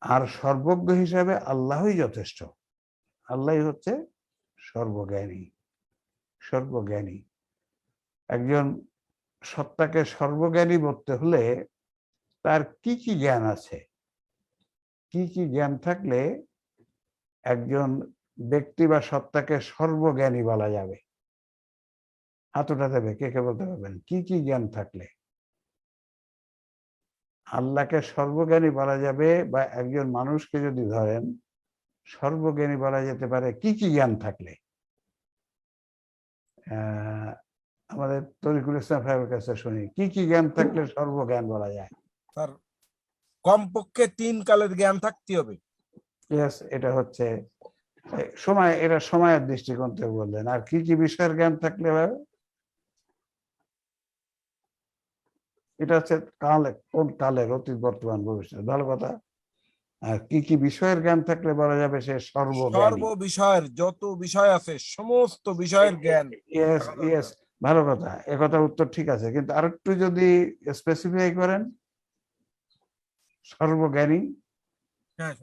Speaker 1: আর সর্বজ্ঞ হিসাবে আল্লাহই যথেষ্ট। আল্লাহই হচ্ছে সর্বজ্ঞানী, সর্বজ্ঞানী। একজন সত্তাকে সর্বজ্ঞানী বলতে হলে তার কি কি জ্ঞান আছে, কি কি জ্ঞান থাকলে একজন ব্যক্তি বা সত্তাকে সর্বজ্ঞানী বলা যাবে? হাত উঠা দেবে, কে কে বলতে পারবেন কি কি জ্ঞান থাকলে আল্লাহকে সর্বজ্ঞানী বলা যাবে? বা একজন মানুষকে যদি ধরেন সর্বজ্ঞানী বলা যেতে পারে কি কি জ্ঞান থাকলে? আমাদের তরিকুল ইসলাম সাহেবের কাছে শুনি, কি কি জ্ঞান থাকলে সর্বজ্ঞান বলা যায়?
Speaker 4: তার কমপক্ষে 3 কালের জ্ঞান থাকতে হবে।
Speaker 1: ইয়েস, এটা হচ্ছে সময়, এটা সময়ের দৃষ্টিকোণ থেকে বললেন। আর কি কি বিষয়ের জ্ঞান থাকলে হবে? এটা হচ্ছে কালে, কোন কালের, অতীত বর্তমান ভবিষ্যৎ, ভালো কথা। আর কি কি বিষয়ের জ্ঞান থাকলে বলা যাবে সে সর্বজ্ঞানী।
Speaker 4: সর্ব বিষয়ের যত বিষয় আছে সমস্ত বিষয়ের জ্ঞান।
Speaker 1: ইয়েস ইয়েস, ভালো কথা, একথা উত্তর ঠিক আছে, কিন্তু আরেকটু যদি স্পেসিফাই করেন, সর্বজ্ঞানী
Speaker 4: হ্যাঁ,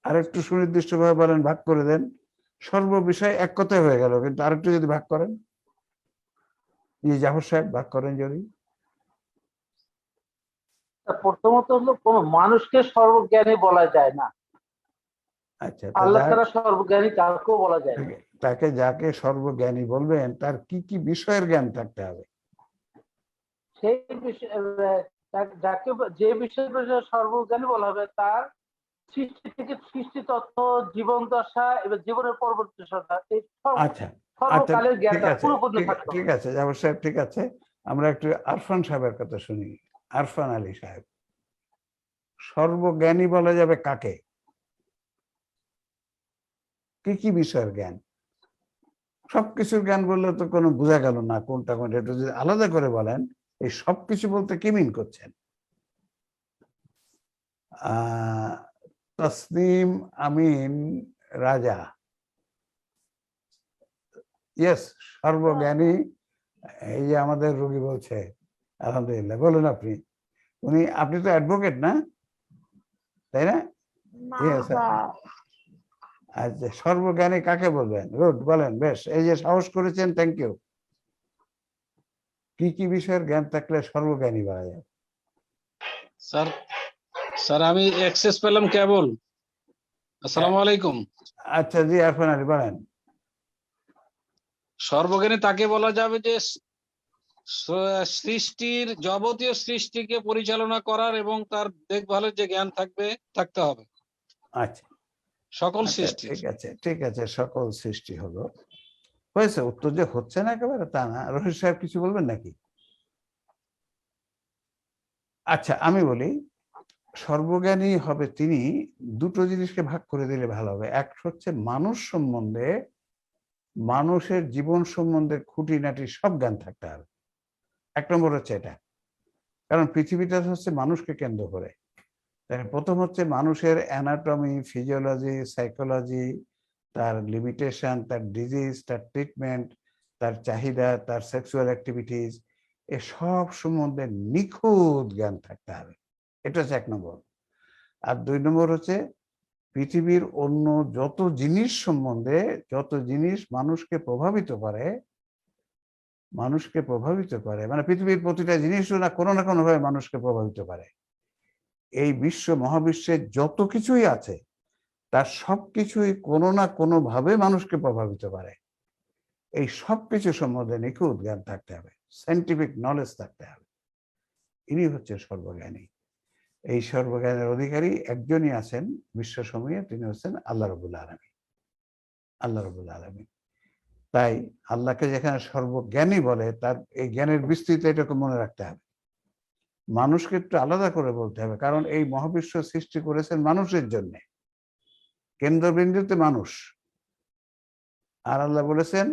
Speaker 1: আরেকটু সুনির্দিষ্টভাবে বলেন, ভাগ করে দেন। সর্ব বিষয় এক কথায় হয়ে গেল, কিন্তু আরেকটু যদি ভাগ করেন, জাফর সাহেব ভাগ করেন যদি।
Speaker 2: প্রথমত হলো কোন মানুষকে সর্বজ্ঞানী বলা যায় না,
Speaker 1: আচ্ছা,
Speaker 2: আল্লাহ তাআলা সর্বজ্ঞানী কাউকেও বলা যায় না।
Speaker 1: তাকে যাকে সর্বজ্ঞানী বলবেন তার কি কি বিষয়ের জ্ঞান থাকতে হবে?
Speaker 2: সেই বিষয়ে যাকে যে বিষয়ে সর্বজ্ঞানী বলা হবে তার সৃষ্টি থেকে সৃষ্টি তত্ত্ব, জীবন দশা এবং জীবনের পরবর্তী দশা, এই
Speaker 1: আচ্ছা আচ্ছা,
Speaker 2: সর্বকালের
Speaker 1: ঠিক
Speaker 2: জ্ঞানটা
Speaker 1: আছে,
Speaker 2: পুরোপুরি থাকতে
Speaker 1: ঠিক
Speaker 2: হবে।
Speaker 1: আছে জাফর সাহেব, ঠিক আছে। আমরা একটু আরফান সাহেবের কথা শুনি। আরফান আলী সাহেব, সর্বজ্ঞানী বলা যাবে কাকে? কি কি বিষয়ের জ্ঞান? সবকিছুর জ্ঞান বললে তো কোনো বোঝা গেল না কোনটা কোনটা, একটু যদি আলাদা করে বলেন, এই সবকিছু বলতে কি মিন করছেন? তসনিম আমিন রাজা, ইয়েস, সর্বজ্ঞানী। এই যে আমাদের রোগী বলছে, আলহামদুলিল্লাহ, বলুন আপনি। আপনি তো অ্যাডভোকেট না, তাই না? ইয়েস। আচ্ছা, সর্বজ্ঞানী কাকে বলবেন? গুড, বলেন, বেশ, এই যে সাহস করেছেন, থ্যাংক ইউ। কি কি বিষয়ের জ্ঞান থাকলে সর্বজ্ঞানী বলা যায়?
Speaker 7: স্যার, স্যার আমি অ্যাক্সেস পেলাম কেবল। আসসালামু আলাইকুম।
Speaker 1: আচ্ছা জি, আরফান আলী বলেন।
Speaker 7: সর্বজ্ঞানী তাকে বলা যাবে যে সৃষ্টির যাবতীয় সৃষ্টিকে পরিচালনা করার এবং তার দেখভালের যে জ্ঞান থাকতে হবে
Speaker 1: আচ্ছা
Speaker 7: সকল
Speaker 1: আচ্ছা,
Speaker 7: সৃষ্টির।
Speaker 1: ঠিক আছে, ঠিক আছে, সকল সৃষ্টি হলো, হয়েছে। উত্তর যে হচ্ছে না একেবারে তা না। রশিদ সাহেব কিছু বলবেন নাকি? আচ্ছা, আমি বলি, সর্বজ্ঞানী হবে তিনি, দুটো জিনিসকে ভাগ করে দিলে ভালো হবে। এক হচ্ছে মানুষ সম্বন্ধে, মানুষের জীবন সম্বন্ধে খুঁটিনাটি সব জ্ঞান থাকতে হবে। এক নম্বর হচ্ছে এটা, কারণ পৃথিবীটা হচ্ছে মানুষকে কেন্দ্র করে। তাই প্রথম হচ্ছে মানুষের অ্যানাটমি, ফিজিওলজি, সাইকোলজি, তার লিমিটেশন, তার ডিজিজ, তার ট্রিটমেন্ট, তার চাহিদা, তার সেক্সুয়াল অ্যাক্টিভিটিস, এ সব সম্বন্ধে নিখুঁত জ্ঞান থাকতে হবে। এটা হচ্ছে এক নম্বর। আর দুই নম্বর হচ্ছে পৃথিবীর অন্য যত জিনিস সম্বন্ধে, যত জিনিস মানুষকে প্রভাবিত করে, মানে পৃথিবীর প্রতিটা জিনিসও না কোনো ভাবে মানুষকে প্রভাবিত করে। এই বিশ্ব মহাবিশ্বের যত কিছুই আছে তার সবকিছুই কোনো না কোনো ভাবে মানুষকে প্রভাবিত করে। এই সবকিছু সম্বন্ধে নিখুঁত জ্ঞান থাকতে হবে, সায়েন্টিফিক নলেজ থাকতে হবে। ইনি হচ্ছে সর্বজ্ঞানী। এই সর্বজ্ঞানের অধিকারী একজনই আছেন বিশ্বসমূহে, তিনি হচ্ছেন আল্লাহ রাব্বুল আলামিন। আল্লাহ রাব্বুল আলামিন। তাই আল্লাহকে যেখানে সর্বজ্ঞানী বলে, তার এই জ্ঞানের বিস্তৃতি এটাকে মনে রাখতে হবে। মানুষকে একটু আলাদা করে বলতে হবে, কারণ এই মহাবিশ্ব সৃষ্টি করেছেন মানুষের জন্য, কেন্দ্রবিন্দুতে মানুষ। আর আল্লাহ বলেছেন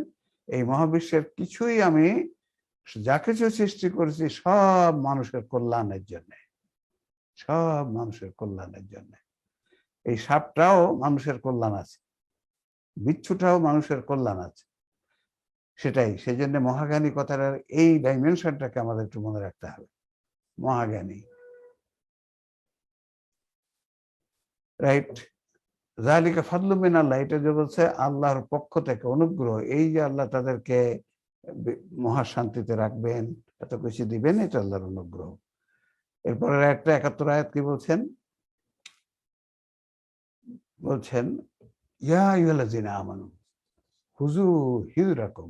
Speaker 1: এই মহাবিশ্বের কিছুই আমি, যা কিছু সৃষ্টি করেছি সব মানুষের কল্যাণের জন্য, সব মানুষের কল্যাণের জন্য। এই সাপটাও মানুষের কল্যাণ আছে, বিচ্ছুটাও মানুষের কল্যাণ আছে। সেটাই, সেই জন্য মহাজ্ঞানী কথাটার এই ডাইমেনশনটাকে আমাদের একটু মনে রাখতে হবে। মহাজ্ঞানী, রাইট? যালিকা ফাদলু মিনাল্লাহ, এটা যে বলছে আল্লাহর পক্ষ থেকে অনুগ্রহ, এই যে আল্লাহ তাদেরকে মহাশান্তিতে রাখবেন, এত কিছু দিবেন, এটা আল্লাহর অনুগ্রহ। এরপরে একটা ৭১ আয়াত কি বলছেন? বলছেন ইয়া আইয়ুহাল্লাযীনা আমানু খুযু হিযরাকুম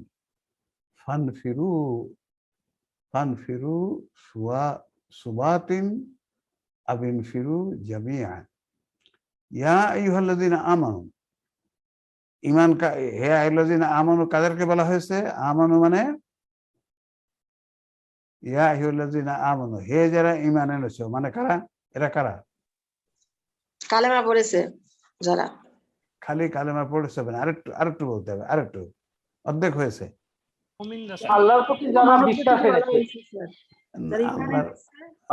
Speaker 1: ফানফিরু সুবাতিন আবিনফিরু জামিআন। ইয়া আইয়ুহাল্লাযীনা আমানু, ঈমান, হে আইয়ুহাল্লাযীনা আমানু কাদেরকে বলা হয়েছে? আমানু মানে ইয়া আইয়ুহাল্লাযীনা আমানু, হে যারা ঈমান এনেছো, মানে কারা? এরা কারা?
Speaker 8: কালেমা পড়েছে যারা।
Speaker 1: খালি কালেমা পড়েছে না, আরেকটু বলতে হবে, আরেকটু, অর্ধেক হয়েছে।
Speaker 2: আল্লাহর প্রতি যারা বিশ্বাস এনেছে,
Speaker 1: আল্লাহর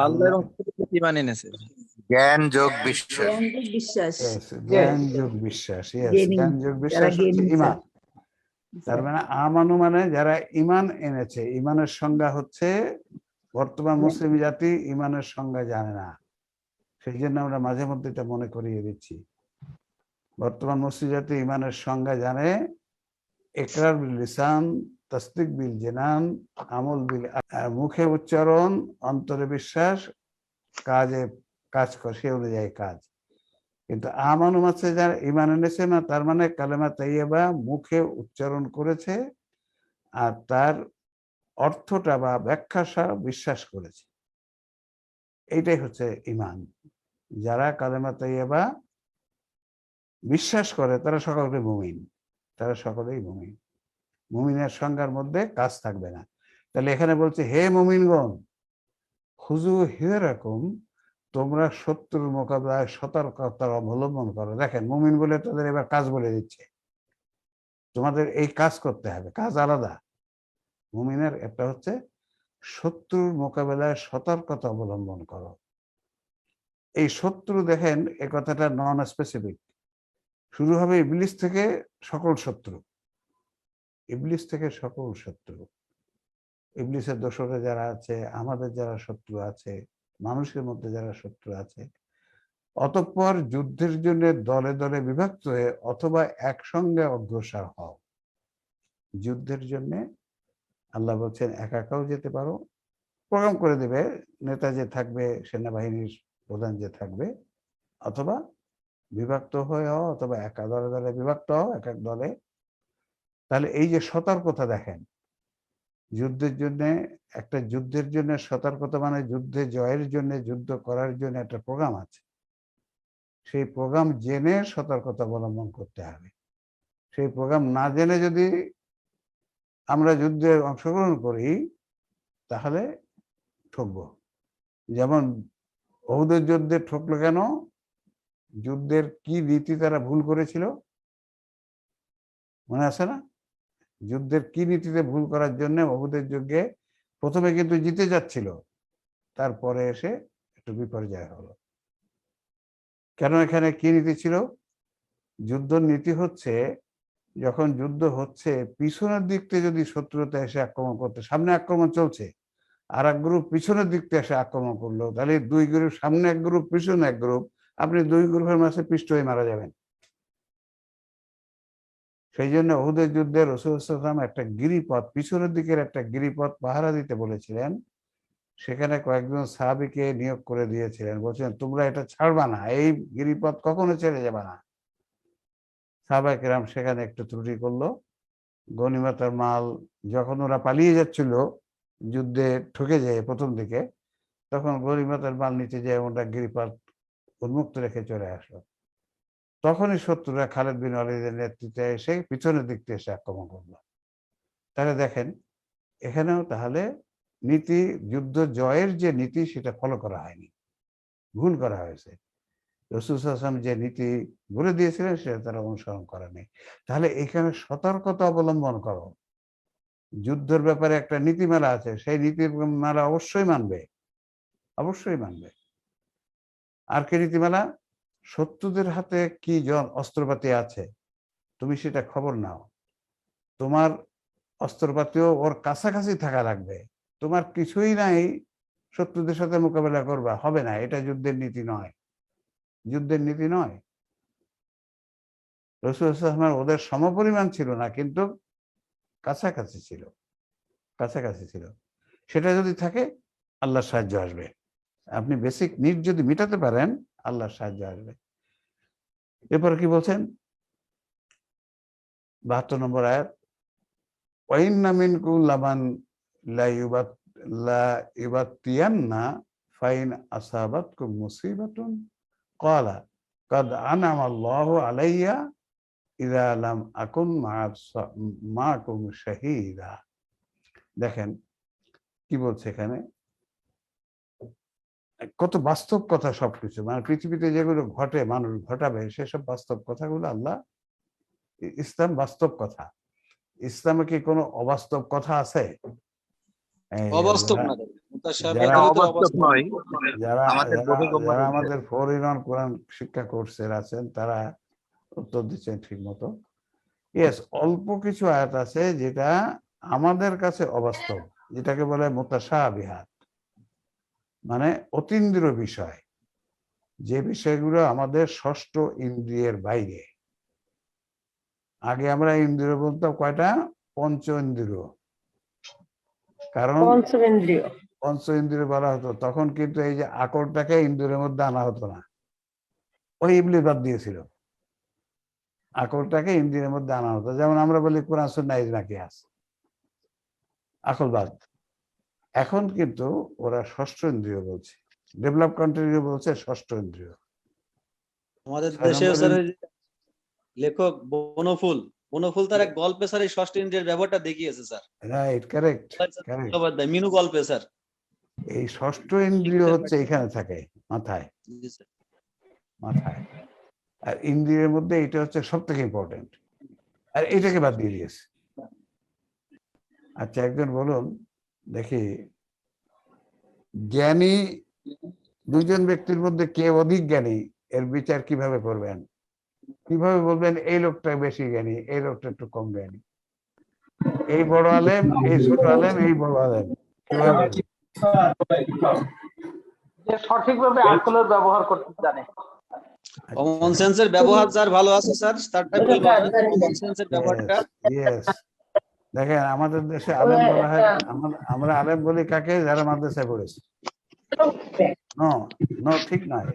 Speaker 5: আল্লাহ এবং ঈমান এনেছে।
Speaker 9: জ্ঞান যোগ বিশ্বাস।
Speaker 10: বিশ্বাস
Speaker 1: yes, জ্ঞান যোগ বিশ্বাস, yes,
Speaker 10: জ্ঞানী,
Speaker 1: জ্ঞান যোগ
Speaker 10: যারা
Speaker 1: বিশ্বাস হচ্ছে
Speaker 10: জ্ঞানী
Speaker 1: ঈমান। তার মানে আমানু মানে যারা ঈমান এনেছে। ঈমানের সংজ্ঞা হচ্ছে, বর্তমান মুসলিম জাতি ঈমানের সংজ্ঞা জানে না, সেই জন্য আমরা মাঝে মধ্যে এটা মনে করিয়ে দিচ্ছি। বর্তমান মুসলিম জাতি ঈমানের সংজ্ঞা জানে ইকরার বিল লিসান, তাসদিক বিল জিনান, আমল বিল মুখে উচ্চারণ, অন্তরে বিশ্বাস, কাজে কাজ করে সে অনুযায়ী কাজ। কিন্তু আমানু আছে যারা ঈমান এনেছে না, তার মানে কালেমা তাইয়্যিবা মুখে উচ্চারণ করেছে আর তার অর্থটা বা ব্যাখ্যা সহ বিশ্বাস করেছে, এইটাই হচ্ছে ঈমান। যারা কালেমা তাইয়্যিবা বিশ্বাস করে তারা সকলে মুমিন, তারা সকলেই মুমিন। মুমিনের সংজ্ঞার মধ্যে কাজ থাকবে না। তাহলে এখানে বলছে, হে মুমিনগণ, খুযু হিযরাকুম, তোমরা শত্রুর মোকাবিলায় সতর্কতা অবলম্বন করো। দেখেন, মুমিন বলে তাদের এবার কাজ বলে দিচ্ছে, তোমাদের এই কাজ করতে হবে, কাজ আলাদা। মুমিনের একটা হচ্ছে শত্রুর মোকাবিলায় সতর্কতা অবলম্বন করো। এই শত্রু দেখেন, এ কথাটা নন স্পেসিফিক। শুরু হবে ইবলিস থেকে সকল শত্রু, ইবলিস থেকে সকল শত্রু। ইবলিসের দোসরে যারা আছে, আমাদের যারা শত্রু আছে, মানুষের মধ্যে যারা শত্রু আছে, অতঃপর যুদ্ধের জন্য দলে দলে বিভক্ত হয়ে অথবা একসঙ্গে অগ্রসর হও। যুদ্ধের জন্য আল্লাহ বলছেন একা একাও যেতে পারো, প্রোগ্রাম করে দেবে, নেতা যে থাকবে, সেনাবাহিনীর প্রধান যে থাকবে, অথবা বিভক্ত হয়ে হও, অথবা একা দলে দলে বিভক্ত হও, এক এক দলে। তাহলে এই যে সতর্কতা দেখেন, যুদ্ধের জন্য, একটা যুদ্ধের জন্য সতর্কতা মানে যুদ্ধে জয়ের জন্য, যুদ্ধ করার জন্য একটা প্রোগ্রাম আছে। সেই প্রোগ্রাম জেনে সতর্কতা অবলম্বন করতে হবে। সেই প্রোগ্রাম না জেনে যদি আমরা যুদ্ধে অংশগ্রহণ করি তাহলে ঠকবো। যেমন উহুদের যুদ্ধে ঠকলো কেন? যুদ্ধের কি নীতি তারা ভুল করেছিল মনে আছে না? যুদ্ধের কি নীতিতে ভুল করার জন্য উহুদের যুদ্ধে প্রথমে কিন্তু জিতে যাচ্ছিল, তারপরে এসে একটু বিপর্যয় হলো। কেন? এখানে কি নীতি ছিল? যুদ্ধ নীতি হচ্ছে, যখন যুদ্ধ হচ্ছে পিছনের দিক থেকে যদি শত্রুতা এসে আক্রমণ করতে, সামনে আক্রমণ চলছে আর এক গ্রুপ পিছনের দিক থেকে এসে আক্রমণ করলো, তাহলে দুই গ্রুপ, সামনে এক গ্রুপ পিছনে এক গ্রুপ, আপনি দুই গ্রুপের মাঝে পিষ্ট হয়ে মারা যাবেন। সেই জন্য উহুদের যুদ্ধে রাসূল সাল্লাল্লাহু আলাইহি ওয়াসাল্লাম একটা গিরিপথ, পিছনের দিকের একটা গিরিপথ পাহারা দিতে বলেছিলেন। সেখানে কয়েকজন সাহাবীকে নিয়োগ করে দিয়েছিলেন, বলছেন তোমরা এটা ছাড়বা না, এই গিরিপথ কখনো ছেড়ে যাবে না। সাহাবায়ে কেরাম সেখানে একটু ত্রুটি করলো। গনিমতের মাল যখন ওরা পালিয়ে যাচ্ছিল যুদ্ধে ঠকে যায় প্রথম দিকে, তখন গনিমতের মাল নিতে যায় ওরা গিরিপথ উন্মুক্ত রেখে চলে আসলো। তখনই শত্রুরা খালিদ বিন ওয়ালিদের নেতৃত্বে এসে পিছনের দিক থেকে এসে আক্রমণ করলো। তাহলে দেখেন, এখানেও তাহলে নীতি, যুদ্ধ জয়ের যে নীতি সেটা ফলো করা হয়নি, ভুল করা হয়েছে। রাসূল সাল্লাল্লাহু আলাইহি ওয়াসাল্লাম যে নীতি বলে দিয়েছিলেন সেটা তারা অনুসরণ করেনি। তাহলে এখানে সতর্কতা অবলম্বন করো। যুদ্ধের ব্যাপারে একটা নীতিমালা আছে, সেই নীতিমালা অবশ্যই মানবে, অবশ্যই মানবে। আর কি নীতিমালা? শত্রুদের হাতে কি অস্ত্রপাতি আছে তুমি সেটা খবর নাও। তোমার অস্ত্রপাতিও ওর কাছাকাছি থাকা লাগবে। তোমার কিছুই নাই, শত্রুদের সাথে মোকাবেলা করবা, হবে না। এটা যুদ্ধের নীতি নয়, যুদ্ধের নীতি নয়। রাসূল সাল্লাল্লাহু আলাইহি ওয়াসাল্লাম ওদের সমপরিমাণ ছিল না, কিন্তু কাছাকাছি ছিল, কাছাকাছি ছিল। সেটা যদি থাকে আল্লাহর সাহায্য আসবে। আপনি বেসিক নিড যদি মেটাতে পারেন, আল্লাহর সাহায্য আসবে। এরপর কি বলছেন? 72 নম্বর আয়াত, ওয়াইন্না মিনকুম লামান লা ইউবাতিয়ান্না ফাইন আসাবাতকুম মুসিবাতুন ক্বালা কাদ আনআমা আল্লাহু আলাইয়া ইযা লাম আকুন মাআকুম শাহীদা। দেখেন কি বলছে এখানে, কত বাস্তব কথা সবকিছু। মানে পৃথিবীতে যেগুলো ঘটে, মানুষ ঘটাবে, সেসব বাস্তব কথাগুলো আল্লাহ, ইসলাম বাস্তব কথা। ইসলামে কি কোনো অবাস্তব কথা আছে? এই
Speaker 5: অবাস্তব
Speaker 1: যারা-
Speaker 5: না মুক্তার সাহেবের
Speaker 1: যারা
Speaker 5: কথা তো
Speaker 9: অবাস্তব
Speaker 5: অবাস্তব
Speaker 9: নয়,
Speaker 1: যারা
Speaker 9: আমাদের
Speaker 1: যারা
Speaker 9: বোধগম্য
Speaker 1: যারা
Speaker 9: রয়েছে।
Speaker 1: আমাদের ফরিন কোরআন শিক্ষা কোর্সের আছেন তারা উত্তর দিচ্ছেন ঠিক মতো। ইয়েস, অল্প কিছু আয়াত আছে যেটা আমাদের কাছে অবাস্তব, যেটাকে বলে মুতাশাবিহাত, মানে অতীন্দ্রিয় বিষয়, যে বিষয়গুলো আমাদের ষষ্ঠ ইন্দ্রিয়ের বাইরে। আগে আমরা ইন্দ্রিয় বলতাম কয়টা? পঞ্চ ইন্দ্রিয়। কারণ পঞ্চ ইন্দ্রিয় বলা হতো, তখন কিন্তু এই যে আকলটাকে ইন্দ্রিয়ের মধ্যে আনা হতো না, ওই ইবলিস বাদ দিয়েছিল। আকলটাকে ইন্দ্রিয়ের মধ্যে আনা হতো, যেমন আমরা বলি কোরআন সুন্নাহ ইজমা কিয়াস, আকল বাদ। এখন কিন্তু ওরা ষষ্ঠ ইন্দ্রিয় বলছে, ডেভেলপ কান্ট্রি বলছে ষষ্ঠ ইন্দ্রিয়।
Speaker 5: আমাদের
Speaker 1: স্যার,
Speaker 5: দেশে
Speaker 1: আমরা
Speaker 5: স্যার ওই যে লেখক বনফুল তার এক গল্পে স্যার এই ষষ্ঠ ইন্দ্রিয়ের ব্যাপারটা দেখিয়েছে sir.
Speaker 1: Right, correct correct.
Speaker 5: Mukhopadhyay Minu গল্পে স্যার।
Speaker 1: এই ষষ্ঠ ইন্দ্রিয় হচ্ছে এখানে থাকে, মাথায়
Speaker 5: জি স্যার।
Speaker 1: মাথায়। আর ইন্দ্রিয়ের মধ্যে এটা হচ্ছে সব থেকে ইম্পর্টেন্ট, আর এটাকে বাদ দিয়ে দিয়েছে। আচ্ছা, একজন বলুন দেখি, জ্ঞানী দুজন ব্যক্তির মধ্যে কে অধিক জ্ঞানী, এর বিচার কিভাবে করবেন? কিভাবে বলবেন এই লোকটা বেশি জ্ঞানী, এই লোকটা একটু কম জ্ঞানী, এই বড় আলেম, এই ছোট আলেম, এই বড় আলেম, কিভাবে বলবেন?
Speaker 2: যে সঠিকভাবে আকলের ব্যবহার করতে জানে।
Speaker 5: কমন সেন্সের ব্যবহার যার ভালো আছে স্যার তারটাই বলবো আমি, কমন সেন্সের ব্যবহারটা।
Speaker 1: Yes. দেখেন আমাদের দেশে আলেম বলা হয়, আমরা আলেম বলি কাকে? যারা মাদ্রাসায় পড়েছে। নো নো, ঠিক নয়,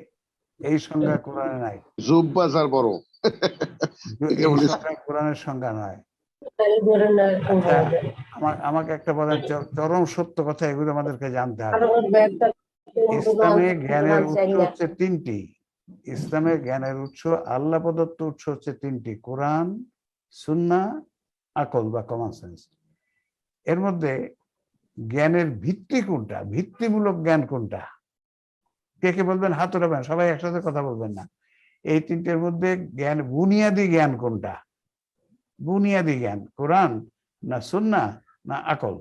Speaker 1: এই সংজ্ঞা কোরআনে নাই,
Speaker 10: জুব্বা স্যার বড়।
Speaker 1: এই সংজ্ঞা কোরআনের সংজ্ঞা নয়। আচ্ছা, আমাকে একটা বলেন, চরম সত্য কথা, এগুলো আমাদেরকে জানতে হবে। ইসলামে জ্ঞানের উৎস হচ্ছে তিনটি। ইসলামের জ্ঞানের উৎস, আল্লাহ প্রদত্ত উৎস হচ্ছে তিনটি: কোরআন, সুন্নাহ, আকল বা কমন সেন্স। এর মধ্যে জ্ঞানের ভিত্তি কোনটা, ভিত্তিমূলক জ্ঞান কোনটা? কে কে বলবেন? হাত উঠাবেন, সবাই একসাথে কথা বলবেন না। এই তিনটের মধ্যে জ্ঞান, বুনিয়াদি জ্ঞান কোনটা? বুনিয়াদি জ্ঞান কোরআন না সুন্নাহ না আকল?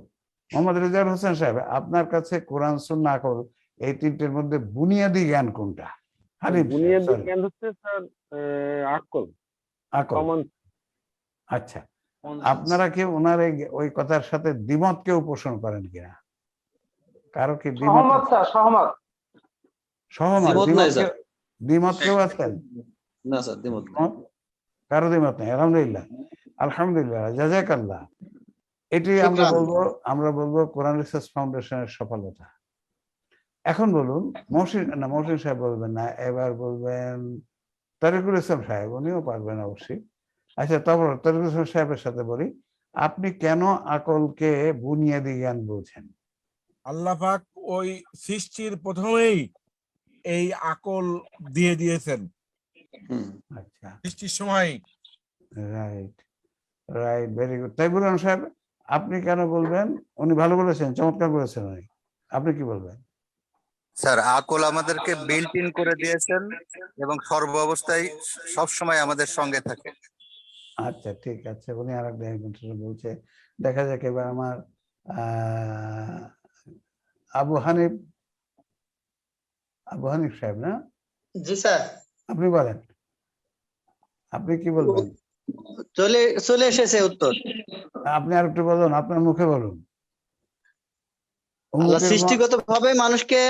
Speaker 1: মোহাম্মদ রেজাউল হোসেন সাহেব, আপনার কাছে কোরআন, সুন্নাহ, আকল, এই তিনটের মধ্যে বুনিয়াদি জ্ঞান কোনটা?
Speaker 11: বুনিয়াদি জ্ঞান হচ্ছে স্যার আকল,
Speaker 1: আকল।
Speaker 11: কমন।
Speaker 1: আচ্ছা, আপনারা কি ওনার ওই কথার সাথে দ্বিমত কেউ পোষণ করেন কিনা? কারো কি দ্বিমত?
Speaker 2: সহমত স্যার, সহমত।
Speaker 1: সহমত?
Speaker 5: দ্বিমত নাই স্যার।
Speaker 1: দ্বিমত কেউ আছেন?
Speaker 5: না স্যার, দ্বিমত নাই।
Speaker 1: কারো দ্বিমত নেই? আলহামদুলিল্লাহ, আলহামদুলিল্লাহ, জাযাকাল্লাহ। এটি আমরা বলবো কোরআন রিসার্চ ফাউন্ডেশনের সফলতা। এখন বলুন, মহসিন সাহেব বলবেন না, এবার বলবেন তারিকুল ইসলাম সাহেব, উনিও পারবেন অবশ্যই। আচ্ছা, তারপর তারিকুল ইসলাম সাহেবের সাথে বলি, আপনি কেন আকলকে বুনিয়াদি জ্ঞান বলছেন?
Speaker 4: আল্লাহ পাক ওই সৃষ্টির প্রথমেই এই আকল দিয়ে দিয়েছেন।
Speaker 1: আচ্ছা,
Speaker 4: সৃষ্টির সময়।
Speaker 1: Right right, very good. Taibur Rahman সাহেব, আপনি কেন বলবেন? উনি ভালো বলেছেন, চমৎকার বলেছেন উনি, আপনি কি বলবেন?
Speaker 9: স্যার, আকল আমাদেরকে বিল্ট ইন করে দিয়েছেন এবং সর্ব অবস্থায় সব সময় আমাদের সঙ্গে থাকে।
Speaker 1: আচ্ছা, ঠিক আছে, উনি আর একজন বলছে। দেখা যাক এবার আমার আবু হানিফ সাহেব, না?
Speaker 12: জি স্যার।
Speaker 1: আপনি বলেন, আপনি কি বলবেন?
Speaker 12: চলে এসেছে উত্তর।
Speaker 1: আপনি আর একটু বলুন, আপনার মুখে বলুন।
Speaker 12: আল্লাহ সৃষ্টিগতভাবে মানুষকে